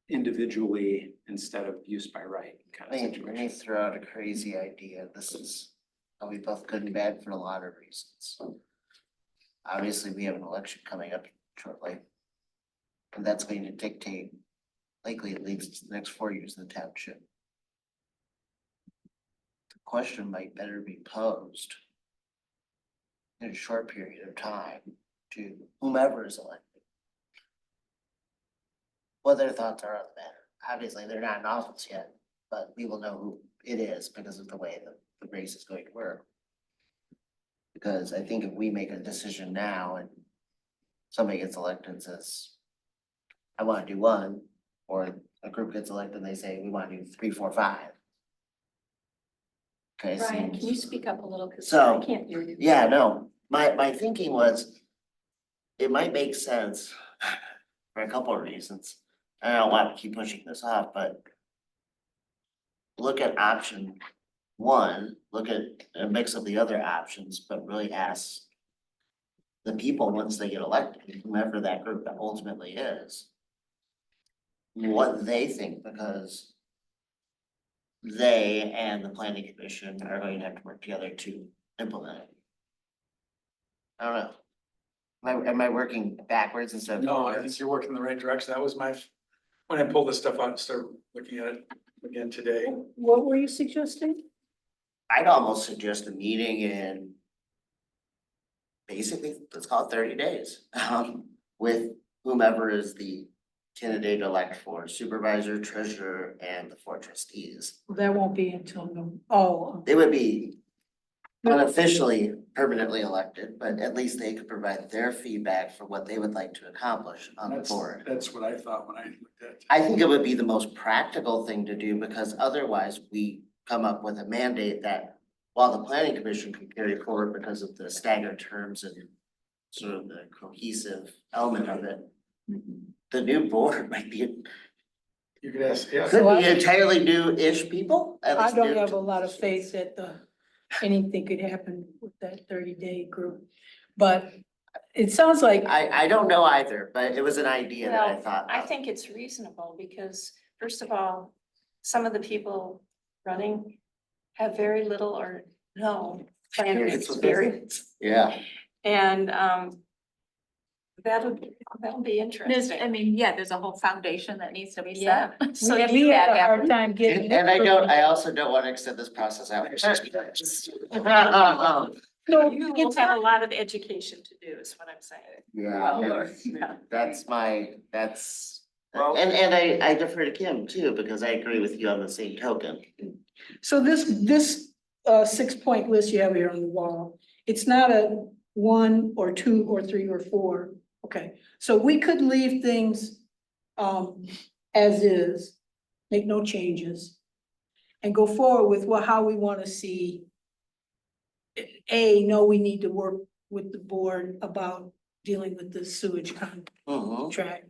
individually instead of use by right kind of Let me situation. throw out a crazy idea. This is probably both good and bad for a lot of reasons. Obviously, we have an election coming up shortly. And that's going to dictate likely at least the next 4 years in the township. The question might better be posed in a short period of time to whomever is elected. What their thoughts are on the matter. Obviously, they're not in office yet, but we will know who it is because of the way the race is going to work. Because I think if we make a decision now and somebody gets elected and says, I want to do one, or a group gets elected and they say, we want to do 3, 4, 5. Okay, Brian, can you seems, speak up a little, cause So, I can't hear you. yeah, no, my thinking was, it might make sense for a couple of reasons. I don't want to keep pushing this off, but look at option 1, look at a mix of the other options, but really ask the people once they get elected, whomever that group ultimately is, what they think, because they and the planning commission are going to have to work together to implement it. I don't know. Am I working backwards instead of No, I think forwards? you're working in the right direction. That was when I pulled this stuff out and started looking at it again today. What were you suggesting? I'd almost suggest a meeting in basically, let's call it 30 days, with whomever is the candidate elect for supervisor, treasurer, and the 4 trustees. That won't be until no, They would be unofficially permanently elected, but at least they could provide their feedback for what they would like to accomplish on the board. That's what I thought when I looked at it. I think it would be the most practical thing to do because otherwise we come up with a mandate that while the planning commission can carry forward because of the staggered terms and sort of the cohesive element of it, the new board might be, You could ask, yeah. could be entirely new-ish people. at I least don't new have to- a lot of faith that anything could happen with that 30-day group. But it sounds like, I don't know either, but it was an idea that I Well, thought. I of. think it's reasonable because first of all, some of the people running have very little or no planning Experience with experience. Yeah, And that'll be There's, interesting. I mean, yeah, there's a whole foundation that needs to be Yeah. set. So We we need had that a hard happen. time getting. I also don't want to extend this process out. No, You will it's have a not, lot of education to do is what I'm saying. Yeah, Well, that's Well- And I defer to Kim too, because I agree with you on the same token. So this 6-point list you have here on the wall, it's not a 1 or 2 or 3 or 4. Okay, so we could leave things as is, make no changes. And go forward with how we want to see. No, we need to work with the board about dealing with the sewage contract.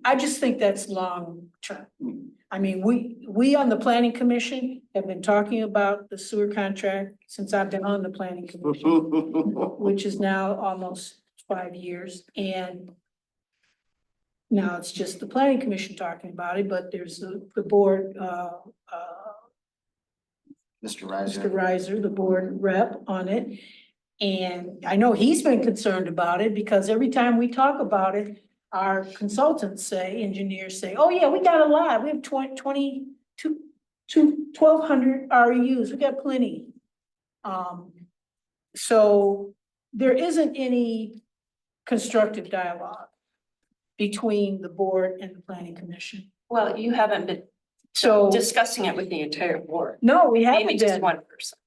I just think that's long term. I mean, we on the planning commission have been talking about the sewer contract since I've been on the planning commission, which is now almost 5 years, and now it's just the planning commission talking about it, but there's the board, Mr. Mr. Reiser. Reiser, the board rep on it. And I know he's been concerned about it because every time we talk about it, our consultants say, engineers say, oh yeah, we got a lot. We have 1,200 REUs. We got plenty. So there isn't any constructive dialogue between the board and the planning commission. Well, you haven't been So, discussing it with the entire board, no, we maybe haven't just been. one person.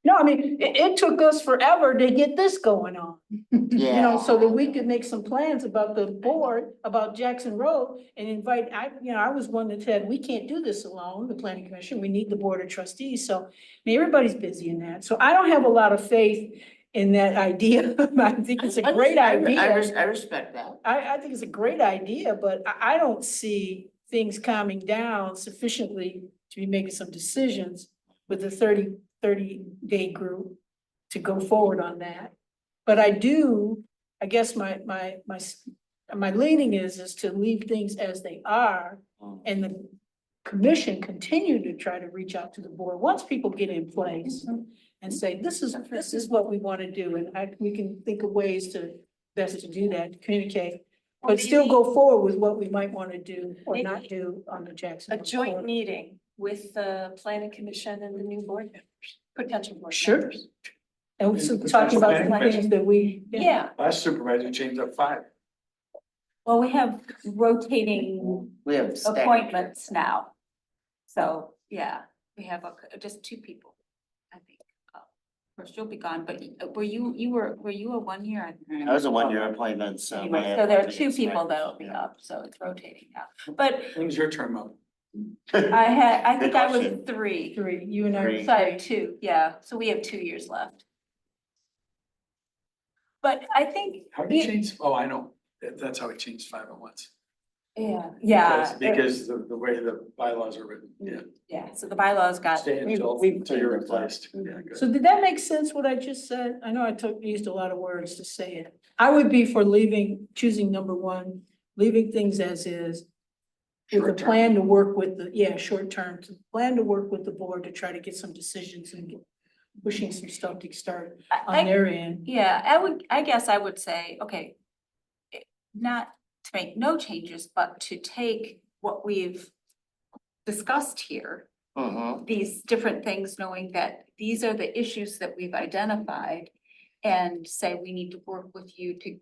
No, I mean, it took us forever to get this going on. You know, so that we could make some plans about the board, about Jackson Road and invite, I was one that said, we can't do this alone, the planning commission, we need the board of trustees, so. I mean, everybody's busy in that, so I don't have a lot of faith in that idea. I think it's a great idea. I respect that. I think it's a great idea, but I don't see things calming down sufficiently to be making some decisions with the 30-day group to go forward on that. But I guess my leaning is to leave things as they are, and the commission continue to try to reach out to the board once people get in place and say, this is what we want to do, and we can think of ways to best to do that, to communicate. But still go forward with what we might want to do or not do on the Jackson. A joint meeting with the planning commission and the new board members, potential board Sure. members. And so talking about the things that we. Yeah, Last supervisor changed up 5. Well, we have rotating We have staggered. appointments now. So, yeah, we have just 2 people, I think. Of course, you'll be gone, but were you a 1 year? I was a 1-year appointment, so. Anyway, my so there are appointment 2 is people next. that'll be Yeah. up, so it's rotating now. But When's your term up? I think I was question. 3. 3, you and I. Three. So I have 2, yeah, so we have 2 years left. But I think, How did you change? Oh, I know. That's how we changed 5 at once. yeah. Because the way the bylaws are written, yeah. Yeah, so the bylaws got. Stay until we've until you're changed it up. replaced. Yeah, good. So did that make sense, what I just said? I know I used a lot of words to say it. I would be for choosing number 1, leaving things as is. With a Short term. plan to work with short term, to plan to work with the board to try to get some decisions and pushing some stuff to start on their end. Yeah, I guess I would say, okay, not to make no changes, but to take what we've discussed here, these different things, knowing that these are the issues that we've identified, and say we need to work with you to,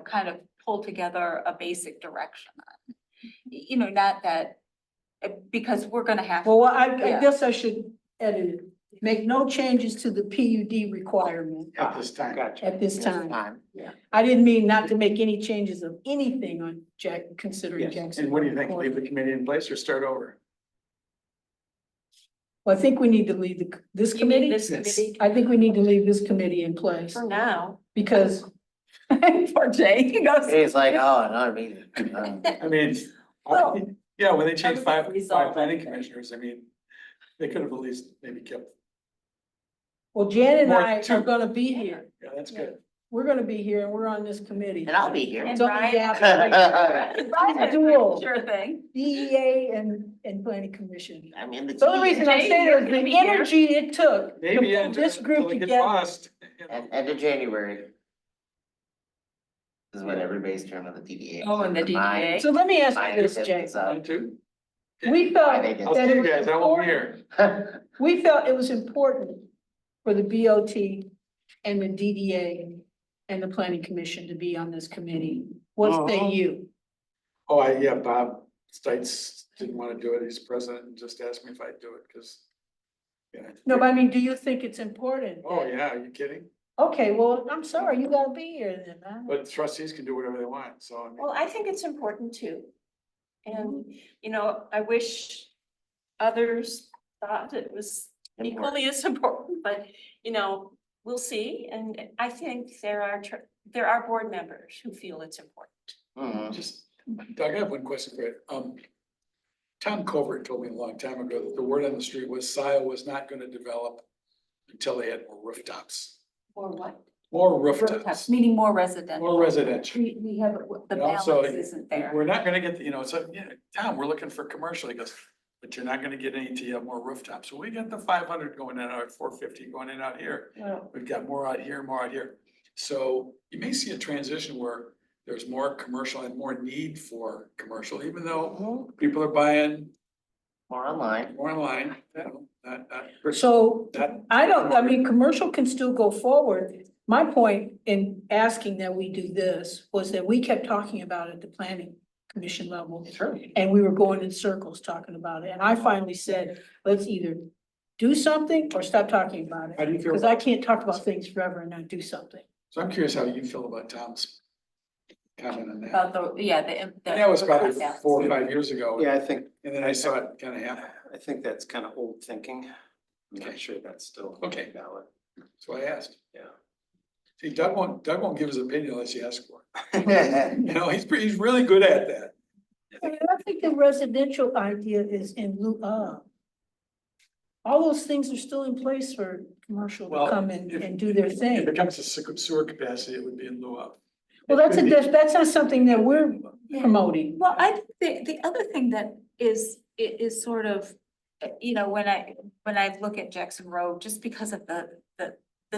kind of pull together a basic direction on. Not that, because we're gonna have. Well, I Yeah. guess I should edit it. Make no changes to the PUD requirement At this time. Gotcha. at this Yes, time. time. I didn't mean not to make any changes of anything on considering Yes. Jackson. And what do you think? Leave the committee in place or start over? Well, I think we need to leave this You mean committee. this Yes. committee I think we need to leave this committee in place for now? because. Poor Jay, he goes. It's like, oh, another meeting. I mean, Well, yeah, when they changed everything 5 resolved planning anyway. commissioners, I mean, they could have at least maybe kept, Well, Jan and More I two. are gonna be here. yeah, that's good. We're gonna be here and we're on this committee. And I'll be here. And So, Ryan- yeah, Ryan, Dual. Sure thing. DEA and planning commission. I mean, the. The only reason I'm Jay, saying you're is gonna the be here. energy it took to Maybe put this group until it gets together. lost. End of January. Is when everybody's turn on the DDA. Oh, and the DDA. So let me ask Mine you this, is- Jay. is up. Mine too. We felt Why they did I'll that see it you was guys, I won't be important, here. we felt it was important for the BOT and the DDA and the planning commission to be on this committee. What say Uh-huh. you? Oh, yeah, Bob Stites didn't want to do it. He's president and just asked me if I'd do it because. Yeah. No, but I mean, do you think it's important? Oh, that- yeah, are you kidding? Okay, well, I'm sorry, you gotta be here then, man. But trustees can do whatever they want, so I mean. Well, I think it's important too. And, you know, I wish others thought it was equally as important, but, you know, we'll see. And I think there are board members who feel it's important. Mhm. Just, Doug, I have one question for you. Tom Covert told me a long time ago that the word on the street was Scio was not gonna develop until they had more rooftops. Or what? More Rooftops, rooftops, meaning more residential. more residential. We have, the You know, so balance isn't there. We're not gonna get, so, yeah, Tom, we're looking for commercial. He goes, but you're not gonna get any till you have more rooftops. So we got the 500 going in, or 450 going in out here. Well, We've got more out here, more out here. So you may see a transition where there's more commercial and more need for commercial, even though people are buying More online. more online, not. So not- I mean, commercial can still go forward. My point in asking that we do this was that we kept talking about it at the planning commission level. Sure. And we were going in circles talking about it. And I finally said, let's either do something or stop talking about How it. do you feel? Because I can't talk about things forever and not do something. So I'm curious how you feel about Tom's comment on that. About the, yeah, the. And that was probably 4 or 5 years ago. Yeah, I think, And then I saw it kind of happen. I think that's kind of old thinking. I'm Okay. not sure that's still Okay. valid. That's why I asked. Yeah. See, Doug won't give his opinion unless you ask for it. You know, he's really good at that. And I think the residential idea is in lieu of. All those things are still in place for commercial Well, to come in if- and do their If thing. it comes to sewer capacity, it would be in lieu of. Well, that's not something that we're promoting. Well, I think the other thing that is sort of, you know, when I look at Jackson Road, just because of the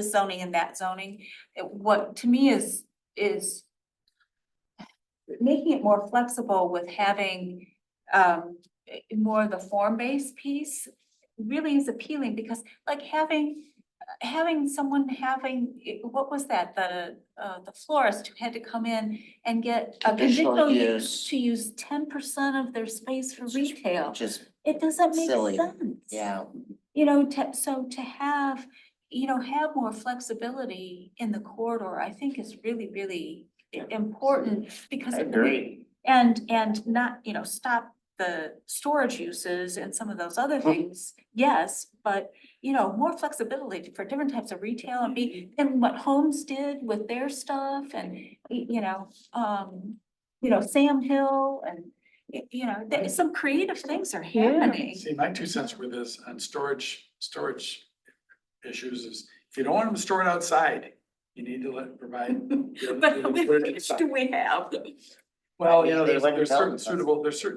zoning and that zoning, what to me is making it more flexible with having more of the form-based piece really is appealing, because like having someone what was that, the florist who had to come in and get a Conditional conditional use. use to use 10% of their space for retail. Just, It doesn't make silly. sense. yeah. You know, so to have, you know, have more flexibility in the corridor, I think is really, really important, because. I agree. And not, you know, stop the storage uses and some of those other things, yes, but, you know, more flexibility for different types of retail and what Homes did with their stuff and, you know, Sam Hill and, you know, some creative things are happening. See, my 2 cents were this on storage issues is, if you don't want them to store it outside, you need to provide. But which do we have? Well, you know, They there's wouldn't tell certain us.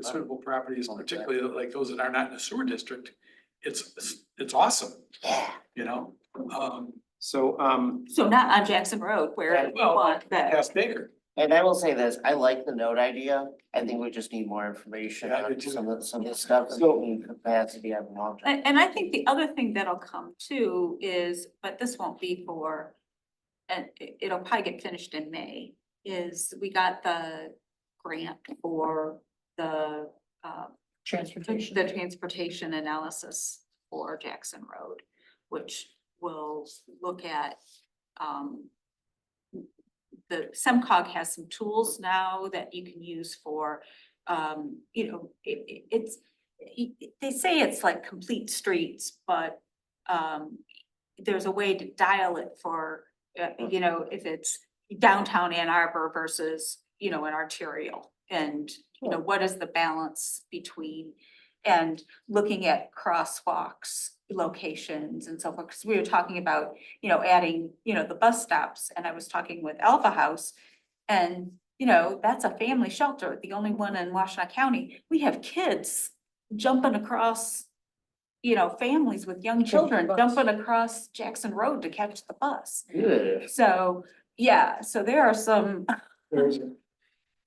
suitable properties, particularly like those that are not in the sewer district. It's awesome, Yeah. you know, So, So not on Jackson Road where we well, want that. past Baker. And I will say this, I like the note idea. I think we just need more information Yeah, I do on too. some of the stuff, So- and capacity of long term. And I think the other thing that'll come too is, but this won't be for, and it'll probably get finished in May, is we got the grant for the Transportation. the transportation analysis for Jackson Road, which will look at, the SEMCOG has some tools now that you can use for, you know, they say it's like complete streets, but, there's a way to dial it for, you know, if it's downtown Ann Arbor versus, you know, an arterial. And, you know, what is the balance between, and looking at crosswalks, locations and so forth, because we were talking about, you know, adding, you know, the bus stops, and I was talking with Alpha House. And, you know, that's a family shelter, the only one in Washtenaw County. We have kids jumping across, you know, families with young children bus. jumping across Jackson Road to catch the bus. Good. So, yeah, so there are some, I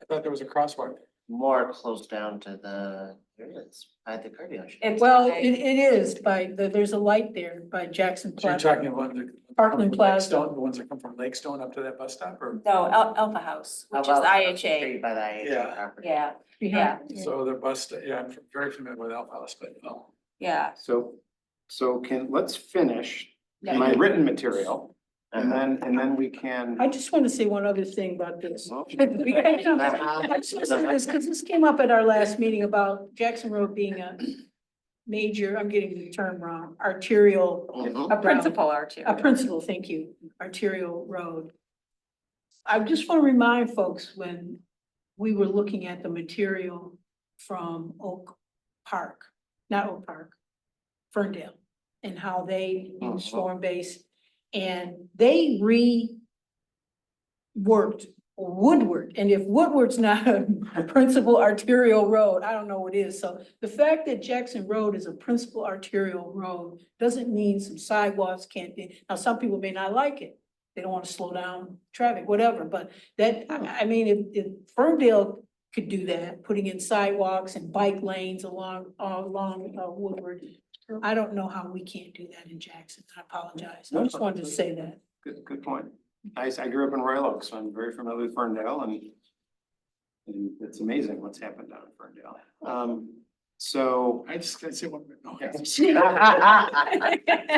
thought there was a crosswalk. More close down to There it is, by the cardio shop. It's Well, by- it is there's a light there by Jackson So you're Plaza. talking about the. Parkland from Plaza. Lakestone, the ones that come from Lakestone up to that bus stop, or? No, Alpha House, which is About IHA. straight By the IHA Yeah. property. Yeah, Behind- So the bus, yeah, I'm very familiar with Alpha House, but no. yeah. So, let's finish Yeah. my written material and Uh-huh. then we can. I just want to say one other thing about this. Well, I just want to say this, because this came up at our last meeting about Jackson Road being a major, I'm getting the term wrong, arterial. Mhm. A principal arterial. A principal, thank you, arterial road. I just want to remind folks when we were looking at the material from Oak Park, not Oak Park, Ferndale, and how they use storm base, and they reworked Woodward, and if Woodward's not a principal arterial road, I don't know what is. So the fact that Jackson Road is a principal arterial road doesn't mean some sidewalks can't be. Now, some people may not like it. They don't want to slow down traffic, whatever, but that, I mean, if Ferndale could do that, putting in sidewalks and bike lanes along Woodward, I don't know how we can't do that in Jackson. I apologize. I just wanted to say that. Good point. I grew up in Royal Oak, so I'm very familiar with Ferndale and it's amazing what's happened down in Ferndale. So I just gotta say one minute. No, so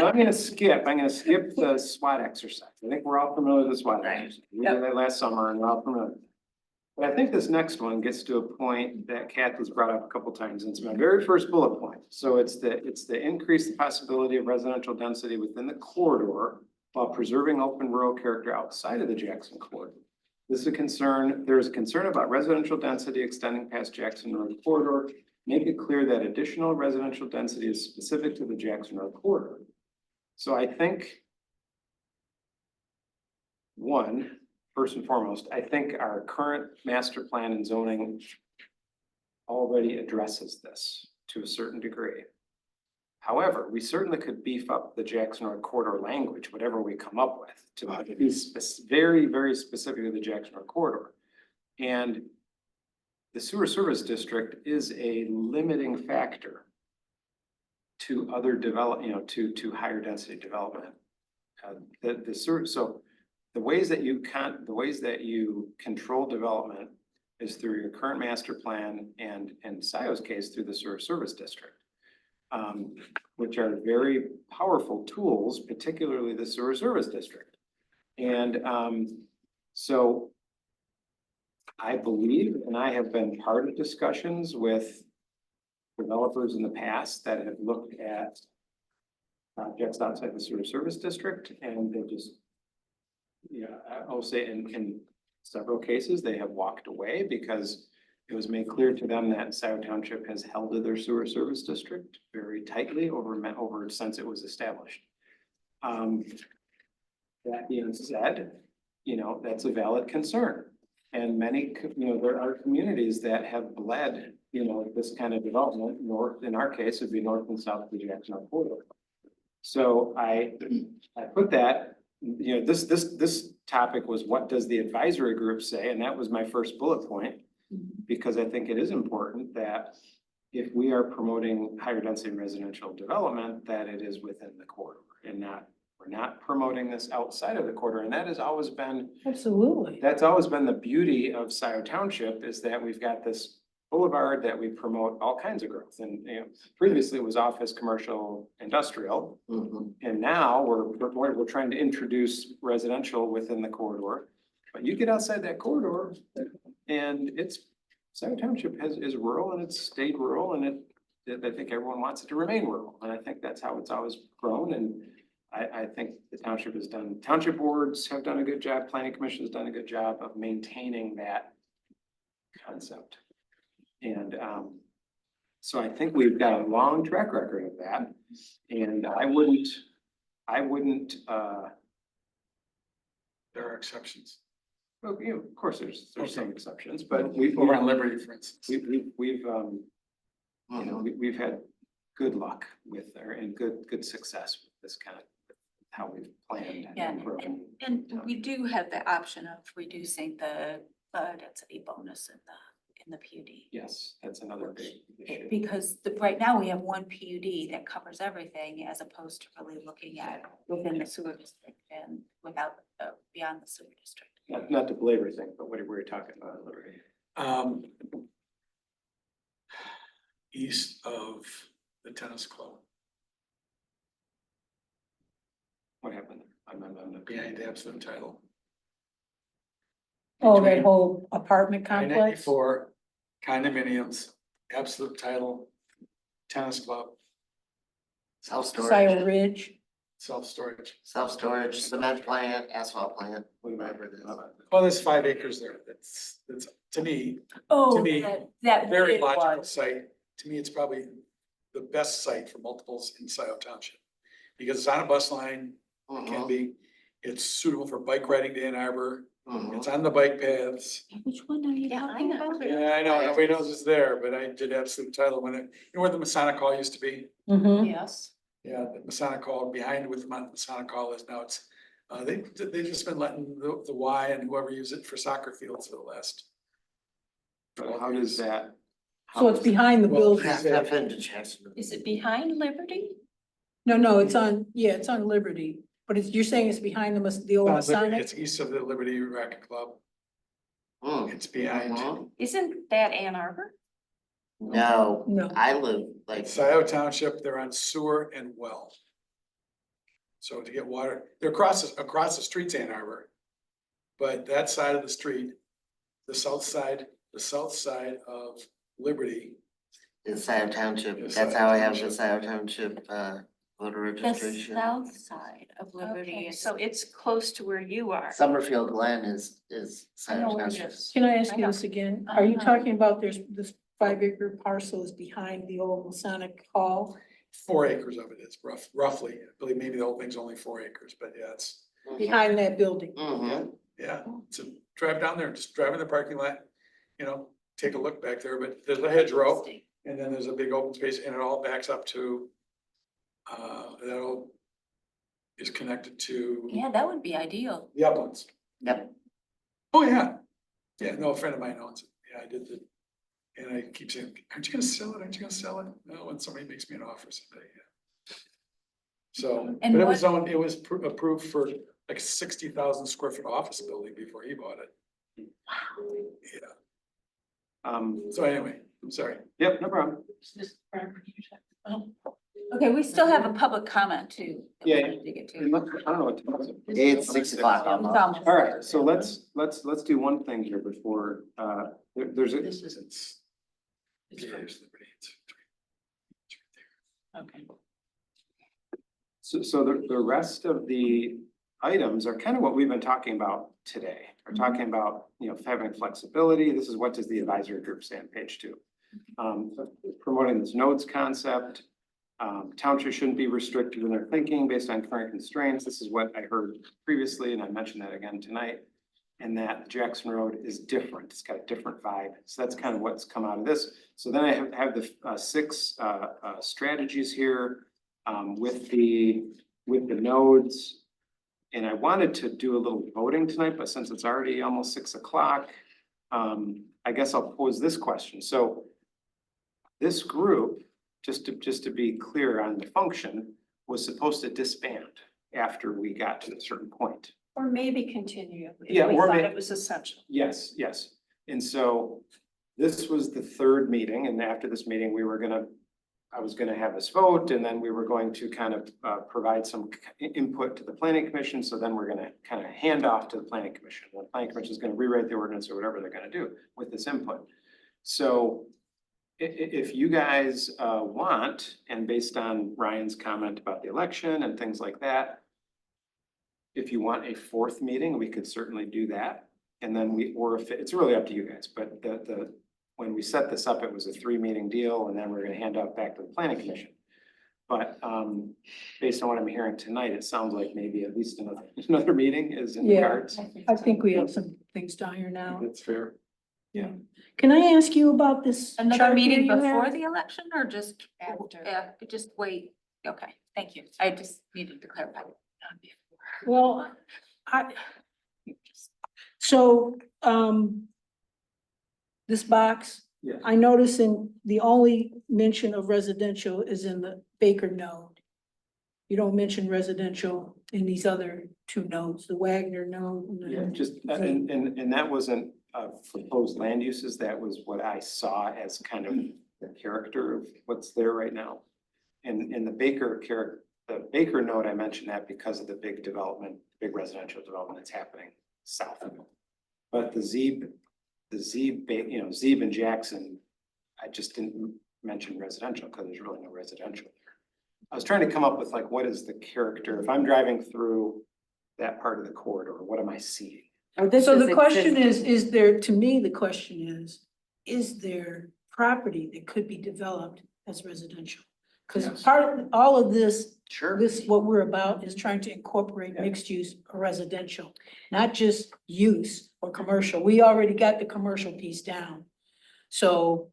I'm gonna skip the SWOT exercise. I think we're all familiar with the SWOT Right. exercise. We did that last summer and we're all familiar. But I think this next one gets to a point that Kathy's brought up a couple times, and it's my very first bullet point. So it's the increase the possibility of residential density within the corridor while preserving open rural character outside of the Jackson corridor. This is a concern, there is a concern about residential density extending past Jackson Road corridor. Make it clear that additional residential density is specific to the Jackson Road corridor. So I think first and foremost, I think our current master plan and zoning already addresses this to a certain degree. However, we certainly could beef up the Jackson Road corridor language, whatever we come up with, to be very, very specific to the Jackson Road corridor. And the sewer service district is a limiting factor to other to higher density development. So the ways that you control development is through your current master plan and in Scio's case, through the sewer service district. Which are very powerful tools, particularly the sewer service district. And so I believe, and I have been part of discussions with developers in the past that have looked at projects outside the sewer service district, and they just, I'll say in several cases, they have walked away because it was made clear to them that Scio Township has held to their sewer service district very tightly over since it was established. That being said, that's a valid concern. And many, there are communities that have bled, this kind of development north, in our case, it'd be north and south of the Jackson Road corridor. So I put that, this topic was, what does the advisory group say? And that was my first bullet point. Because I think it is important that if we are promoting higher density residential development, that it is within the corridor and we're not promoting this outside of the corridor. And that has always been, Absolutely. that's always been the beauty of Scio Township, is that we've got this boulevard that we promote all kinds of growth. And previously it was office, commercial, industrial. Mhm. And now we're trying to introduce residential within the corridor. But you get outside that corridor and Scio Township is rural and it's stayed rural, and I think everyone wants it to remain rural. And I think that's how it's always grown. And I think the township boards have done a good job, planning commission has done a good job of maintaining that concept. And so I think we've got a long track record of that. And I wouldn't, There are exceptions. well, of course, there's some exceptions, but we've Over on Liberty, for instance. we've had good luck and good success with this kind of, how we've planned. Yeah, and grown. and we do have the option of reducing the density bonus in in the PUD. Yes, that's another big issue. Because right now we have one PUD that covers everything as opposed to really looking at within the sewer district and without, beyond the sewer district. Not to belabor things, but what were you talking about, Liberty? East of the tennis club, What happened? I'm behind the absolute title. Oh, that Between whole apartment complex? 994 condominiums, absolute title, tennis club, Self-storage, Scio Ridge. self-storage. self-storage, cement plant, asphalt plant, What am I- whatever it is. Well, there's 5 acres there. That's, to me, Oh, me, that very weird logical one. site. To me, it's probably the best site for multiples in Scio Township. Because it's on a bus line, it can be, it's suitable for bike riding to Ann Arbor, it's on the bike paths. Which one are you talking about? Yeah, I know, nobody knows it's there, but I did absolute title when it, you know where the Masonic Hall used to be? Mm-hmm. Yes. Yeah, the Masonic Hall, behind with the Masonic Hall is now it's, they've just been letting the Y and whoever use it for soccer fields for the last. But how does that? So it's behind the Well, building. That's up into Jackson. Is it behind Liberty? No, it's on, yeah, it's on Liberty, but you're saying it's behind the old Masonic? It's east of the Liberty Racket Club. Hmm. It's behind. Mhm. Isn't that Ann Arbor? No, No. I live like, Scio Township, they're on sewer and well. So to get water, they're across the street's Ann Arbor. But that side of the street, the south side of Liberty, in Scio Township, Yes, that's Scio how I have the Township. Scio Township, voter The registration. south side of Liberty Okay, is. so it's close to where you are. Summerfield Glen is I know Scio where it Township. is. Can I ask I you know. this again? Are you talking about there's this 5 acre parcel is behind the old Masonic Hall? 4 acres of it is roughly, I believe maybe the whole thing's only 4 acres, but yeah, it's, Behind that building? Mhm. yeah. So drive down there, just drive in the parking lot, you know, take a look back there, but there's a hedgerow. And then there's a big open space and it all backs up to, that all is connected to Yeah, that would be ideal. the uplands. Yep. Oh, yeah. Yeah, no, a friend of mine owns it. Yeah, I did the, and I keep saying, aren't you gonna sell it? Aren't you gonna sell it? No, when somebody makes me an offer someday, yeah. So, And but it was approved for like 60,000 square foot office building before he bought it. Yeah, so anyway, I'm sorry. Yep, no problem. Okay, we still have a public comment too. that we Yeah, need to get to. I don't know what time is it. It's 6 o'clock It's almost. almost All there. right, so let's do one thing here before, there's a, This isn't. It's Liberty. Okay. so the rest of the items are kind of what we've been talking about today. We're talking about, you know, having flexibility. This is what does the advisory group say on page 2. Promoting this nodes concept. Township shouldn't be restricted in their thinking based on current constraints. This is what I heard previously, and I mentioned that again tonight. And that Jackson Road is different. It's got a different vibe. So that's kind of what's come out of this. So then I have the 6 strategies here with the nodes. And I wanted to do a little voting tonight, but since it's already almost 6 o'clock, I guess I'll pose this question. So this group, just to be clear on the function, was supposed to disband after we got to a certain point. Or maybe continue Yeah, if we or thought may- it was essential. Yes. And so this was the 3rd meeting, and after this meeting, I was gonna have this vote, and then we were going to kind of provide some input to the planning commission. So then we're gonna kind of hand off to the planning commission. The planning commission is gonna rewrite the ordinance or whatever they're gonna do with this input. So if you guys want, and based on Ryan's comment about the election and things like that, if you want a 4th meeting, we could certainly do that. And then or if it's really up to you guys, but when we set this up, it was a 3-meeting deal, and then we're gonna hand out back to the planning commission. But based on what I'm hearing tonight, it sounds like maybe at least another meeting is in the Yeah. cards. I think we have some things down here now. That's fair. Can I ask you about this? Another chart meeting here you before have? the election or just? After. Yeah, just wait. Okay, thank you. I just needed to clarify. Well, so, this box, Yeah. I notice in the only mention of residential is in the Baker node. You don't mention residential in these other two nodes, the Wagner node. and the- Yeah, just, and that wasn't proposed land uses, that was what I saw as kind of the character of what's there right now. And in the the Baker node, I mentioned that because of the big development, big residential development that's happening south of it. But the Zeeb, Zeeb and Jackson, I just didn't mention residential because there's really no residential there. I was trying to come up with like, what is the character, if I'm driving through that part of the corridor, what am I seeing? So the question is there, to me, the question is there property that could be developed as residential? Cause Yes. part of, all of this, Sure. what we're about is trying to incorporate Yeah. mixed use or residential, not just use or commercial. We already got the commercial piece down. So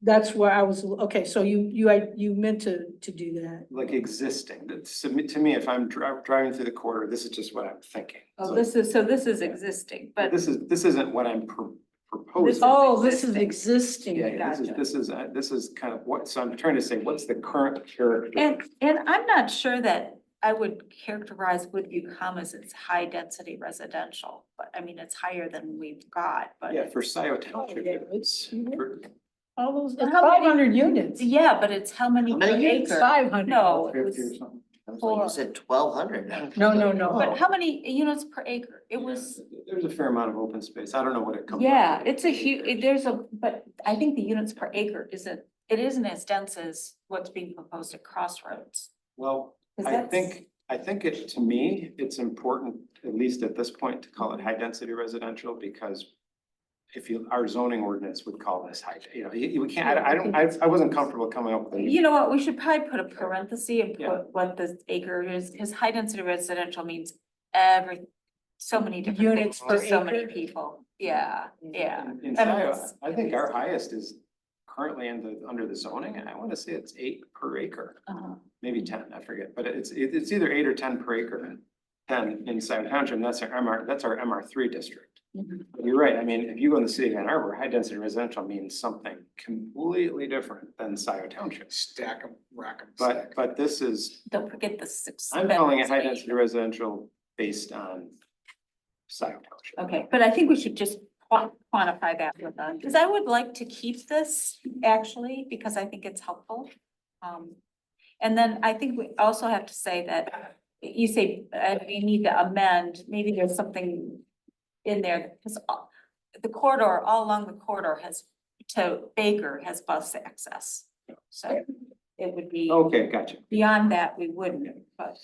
that's where I was, okay, so you meant to do that. Like existing, that's, to me, if I'm driving through the corridor, this is just what I'm thinking. Oh, this is existing, but This isn't what I'm proposing. Oh, this is existing. Yeah, this is kind of what, so I'm trying to say, what's the current character? and I'm not sure that I would characterize Woodview Commons as high density residential, but I mean, it's higher than we've got, but. Yeah, for Scio Township, Yeah, it's, All those, How many- 500 units. Yeah, but it's how many How per many units? acre? 500. No, it 50 or was, something. I was like, you said 1,200. No. but how many units per acre? It was, There's a fair amount of open space. I don't know what it comes. yeah, it's a huge, but I think the units per acre it isn't as dense as what's being proposed at Crossroads. Well, 'Cause I that's- think it, to me, it's important, at least at this point, to call it high density residential because if our zoning ordinance would call this high, we can't, I wasn't comfortable coming up with. You know what, we should probably put a parenthesis and Yeah. put what the acre is, because high density residential means so many different Units things to per so many acre? people. Yeah. In I mean, Scio, it's- I think our highest is currently under the zoning, and I want to say it's 8 per acre, Uh-huh. maybe 10, I forget, but it's either 8 or 10 per acre. 10 in Scio Township, and that's our MR3 district. Mhm. You're right, I mean, if you go in the city of Ann Arbor, high density residential means something completely different than Scio Township. Stack them, rack them, stack 'em. But this is, Don't forget the six. I'm calling it high density residential based on Scio Township. Okay, but I think we should just quantify that with them, because I would like to keep this actually, because I think it's helpful. And then I think we also have to say that you say, you need to amend, maybe there's something in there, because the corridor, all along the corridor to Baker has bus access. So it would be, Okay, gotcha. beyond that, we wouldn't, but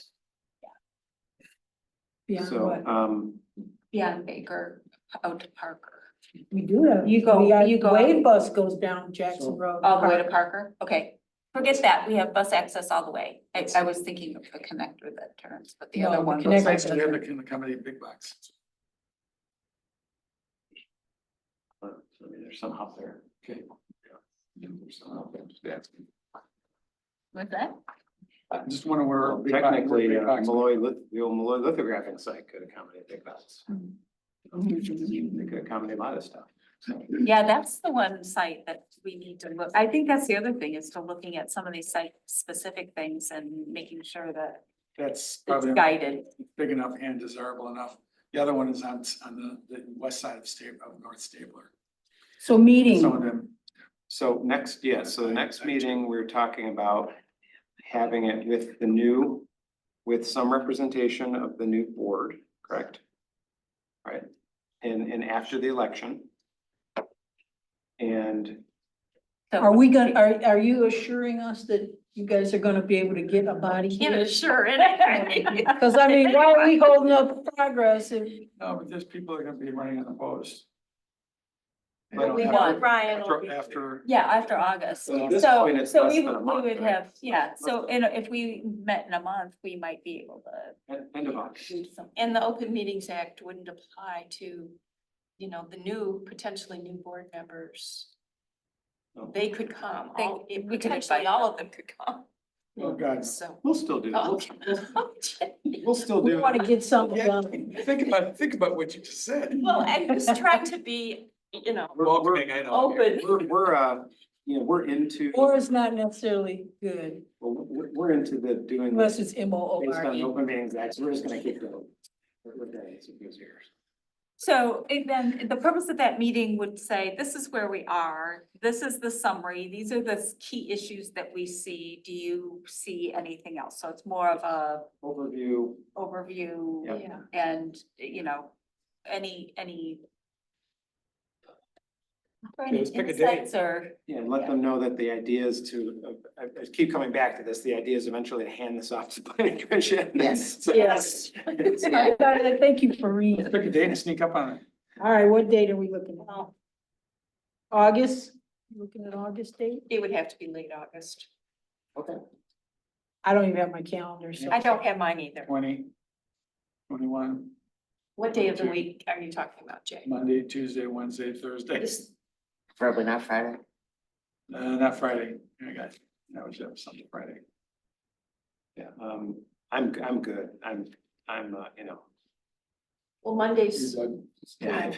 Beyond So, what? beyond Baker, out to Parker. We do have. You go- we got- you go- Wave bus goes down Jackson Road. All the way to Parker, okay. Forget that, we have bus access all the way. I was thinking of the connector that turns, but the No, other the one. goes connector like- Nice to have the accommodate big box. I mean, there's some out there. Okay. There's some out there. Just asking. What's that? I just wonder where. Well, big box- technically, big box- the old Malloy lithographing site could accommodate big box. They could accommodate a lot of stuff. So, Yeah, that's the one site that we need to look, I think that's the other thing, is to looking at some of these site-specific things and making sure that That's it's probably guided. big enough and desirable enough. The other one is on the west side of North Stabler. So meeting. Some of them, So the next meeting, we're talking about having it with some representation of the new board, correct? Right, and after the election. And So Are we gonna, are you assuring us that you guys are gonna be able to get a body? Can't here? assure anything. Cause I mean, why are we holding up progress if? no, but there's people that are gonna be running unopposed. They But don't we have want to- Ryan will be- After, Yeah, after August, So at this point, it's so less we than a we month, would right? have, yeah, so if we met in a month, we might be able to end of August. do something. And the Open Meetings Act wouldn't apply to, the potentially new board members. No. They could come, We could potentially invite all them. of them could come, oh God. so. We'll still do Oh, it. We'll still We do wanna it. get something Yeah, done. think about what you just said. Well, I'm just trying to be you know, Welcoming, I know. open. We're into, Or is not necessarily good, we're into the doing unless this it's M-O-O-R-E. based on open meetings act, so we're just gonna keep going. With that, it's easier. So then the purpose of that meeting would say, this is where we are, this is the summary, these are the key issues that we see. Do you see anything else? So it's more of a Overview, overview Yeah. and, you know, any Let's pick a date. insights or, yeah, and let them know that the idea is to, I keep coming back to this, the idea is eventually to hand this off to the planning commission. Yes. So- Yes. Thank you for reading. Pick a date and sneak up on it. All right, what date are we looking at? August? You looking at August date? It would have to be late August. Okay. I don't even have my calendar, so. I don't have mine either. 20, 21, What day of the week are you talking about, Jay? Monday, Tuesday, Wednesday, Thursday. Probably not Friday. Not Friday. I got, I was have something Friday. Yeah, I'm good. Well, Monday's, Yeah,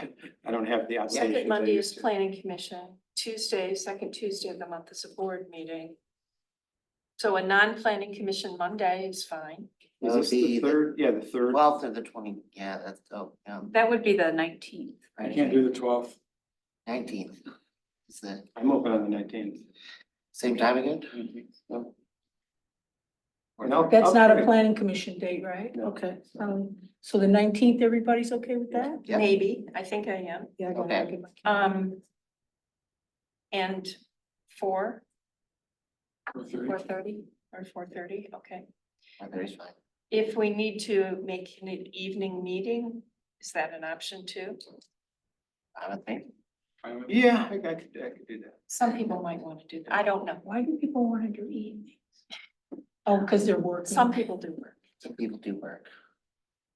I don't have the outside. second Monday is planning commission, Tuesday, second Tuesday of the month is a board meeting. So a non-planning commission Monday is fine. Is That would this the be the third? Yeah, the third. 12th or the 20, yeah, that's, that would be the 19th. I can't do the 12th. 19th. Is the I'm open on the 19th. same time again? That's not a planning commission date, right? No. Okay, so the 19th, everybody's okay with that? Yeah. Maybe, I think I am. Yeah, I gotta Okay. look at my calendar. And 4, 4:30. 4:30 or 4:30, okay. That's fine. If we need to make an evening meeting, is that an option too? I would think. Fine with me. Yeah, I could do that. Some people might want to do that. I don't know. Why do people want to do evenings? Oh, because they're working. Some people do work. Some people do work.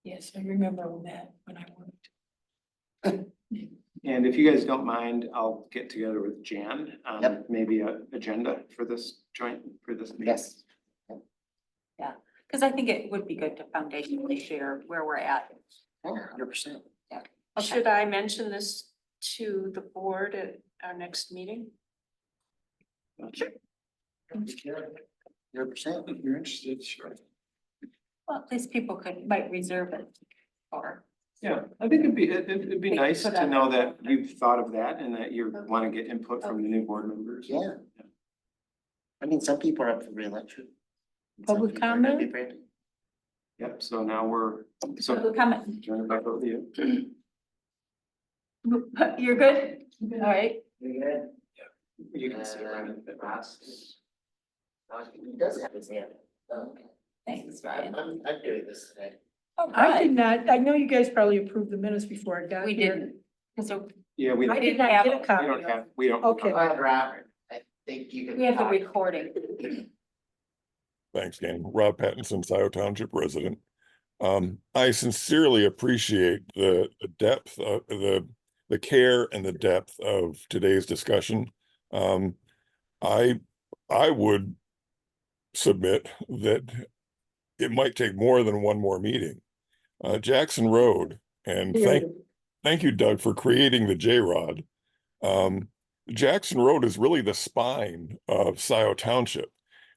Yes, I remember that when I worked. And if you guys don't mind, I'll get together with Jan on Yep. maybe a agenda for this meeting. Yes. Because I think it would be good to foundationally share where we're at. 100%. Okay. Should I mention this to the board at our next meeting? 100%. If you're interested, sure. Well, at least people might reserve it or. Yeah, I think it'd be They nice put to out- know that you've thought of that and that you Okay. want to get input from the new board members. Yeah. I mean, some people are up for reelection. Some Public people are gonna comment? be brand- Yep, so now so Public comment. turn it back over to you. You're good? All right. You can see it right in the He does have his hand. Okay. Thanks, I'm, Ryan. I'm doing this today. All I did right. not, I know you guys probably approved the minutes before I got We here. didn't. So Yeah, we I don't, did not have get a it. we copy don't of have, it. we don't. Okay. Rob, I think you can. we have the talk. recording. Thanks, Dan. Rob Pattinson, Scio Township resident. I sincerely appreciate the depth of the care and the depth of today's discussion. I would submit that it might take more than one more meeting. Jackson Road, and thank you, Doug, for creating the J-Rod. Jackson Road is really the spine of Scio Township.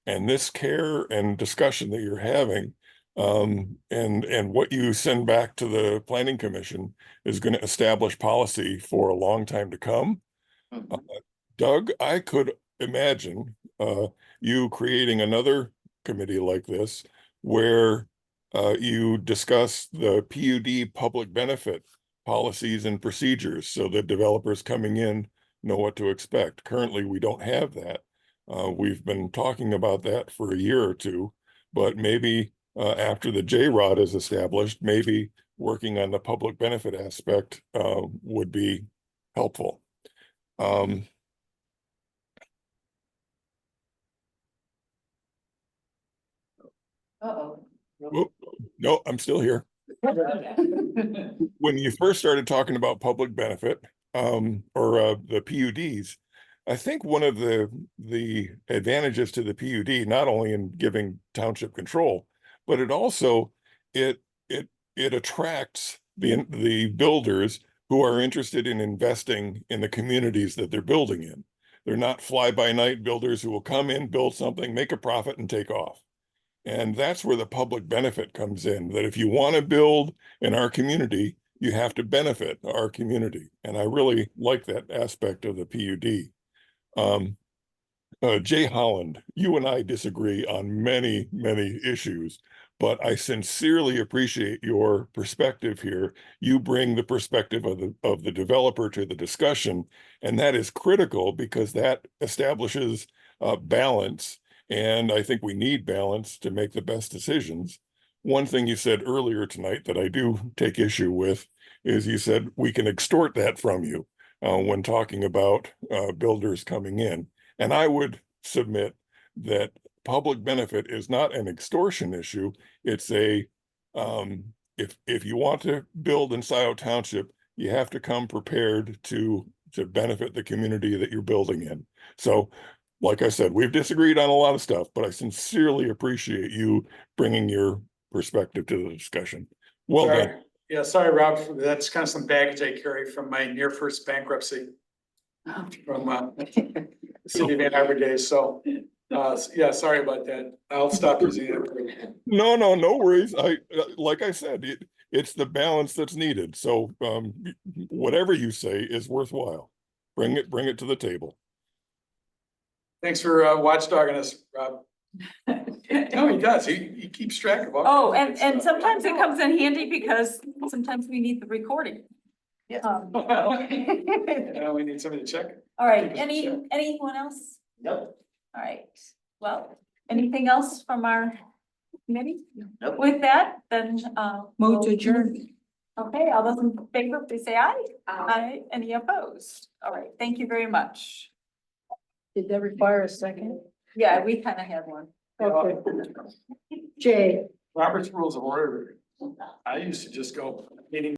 And this care and discussion that you're having, and what you send back to the planning commission is going to establish policy for a long time to come. Mhm. Doug, I could imagine you creating another committee like this where you discuss the PUD public benefit policies and procedures so that developers coming in know what to expect. Currently, we don't have that. We've been talking about that for a year or two, but maybe after the J-Rod is established, maybe working on the public benefit aspect would be helpful. Uh-oh. Whoop, no, I'm still here. When you first started talking about public benefit, or the PUDs, I think one of the advantages to the PUD, not only in giving township control, but it also it attracts the builders who are interested in investing in the communities that they're building in. They're not fly-by-night builders who will come in, build something, make a profit and take off. And that's where the public benefit comes in, that if you want to build in our community, you have to benefit our community. And I really like that aspect of the PUD. Jay Holland, you and I disagree on many, many issues, but I sincerely appreciate your perspective here. You bring the perspective of the developer to the discussion, and that is critical because that establishes balance. And I think we need balance to make the best decisions. One thing you said earlier tonight that I do take issue with is you said we can extort that from you when talking about builders coming in. And I would submit that public benefit is not an extortion issue. It's a, if you want to build in Scio Township, you have to come prepared to benefit the community that you're building in. So, like I said, we've disagreed on a lot of stuff, but I sincerely appreciate you bringing your perspective to the discussion. Well Sorry. done. Yeah, sorry, Rob, that's kind of some baggage I carry from my near first bankruptcy. From city of Ann Arbor days, so, yeah, sorry about that. I'll stop using it. No worries. Like I said, it's the balance that's needed. So, whatever you say is worthwhile. Bring it to the table. Thanks for watchdogging us, Rob. No, he does. He keeps track of all. Oh, kinds of and good stuff. sometimes it comes in handy because sometimes we need the recording. Yeah, we need somebody to check it. All right, Keep us in check. anyone else? Nope. All right, well, anything else from our committee? Nope. With that, then, Move to adjourn. Okay, all those in favor, please say aye. Aye. Any opposed? All right, thank you very much. Did that require a second? Yeah, we kind of had one. Okay. Jay. Robert's Rules of Order. I used to just go meeting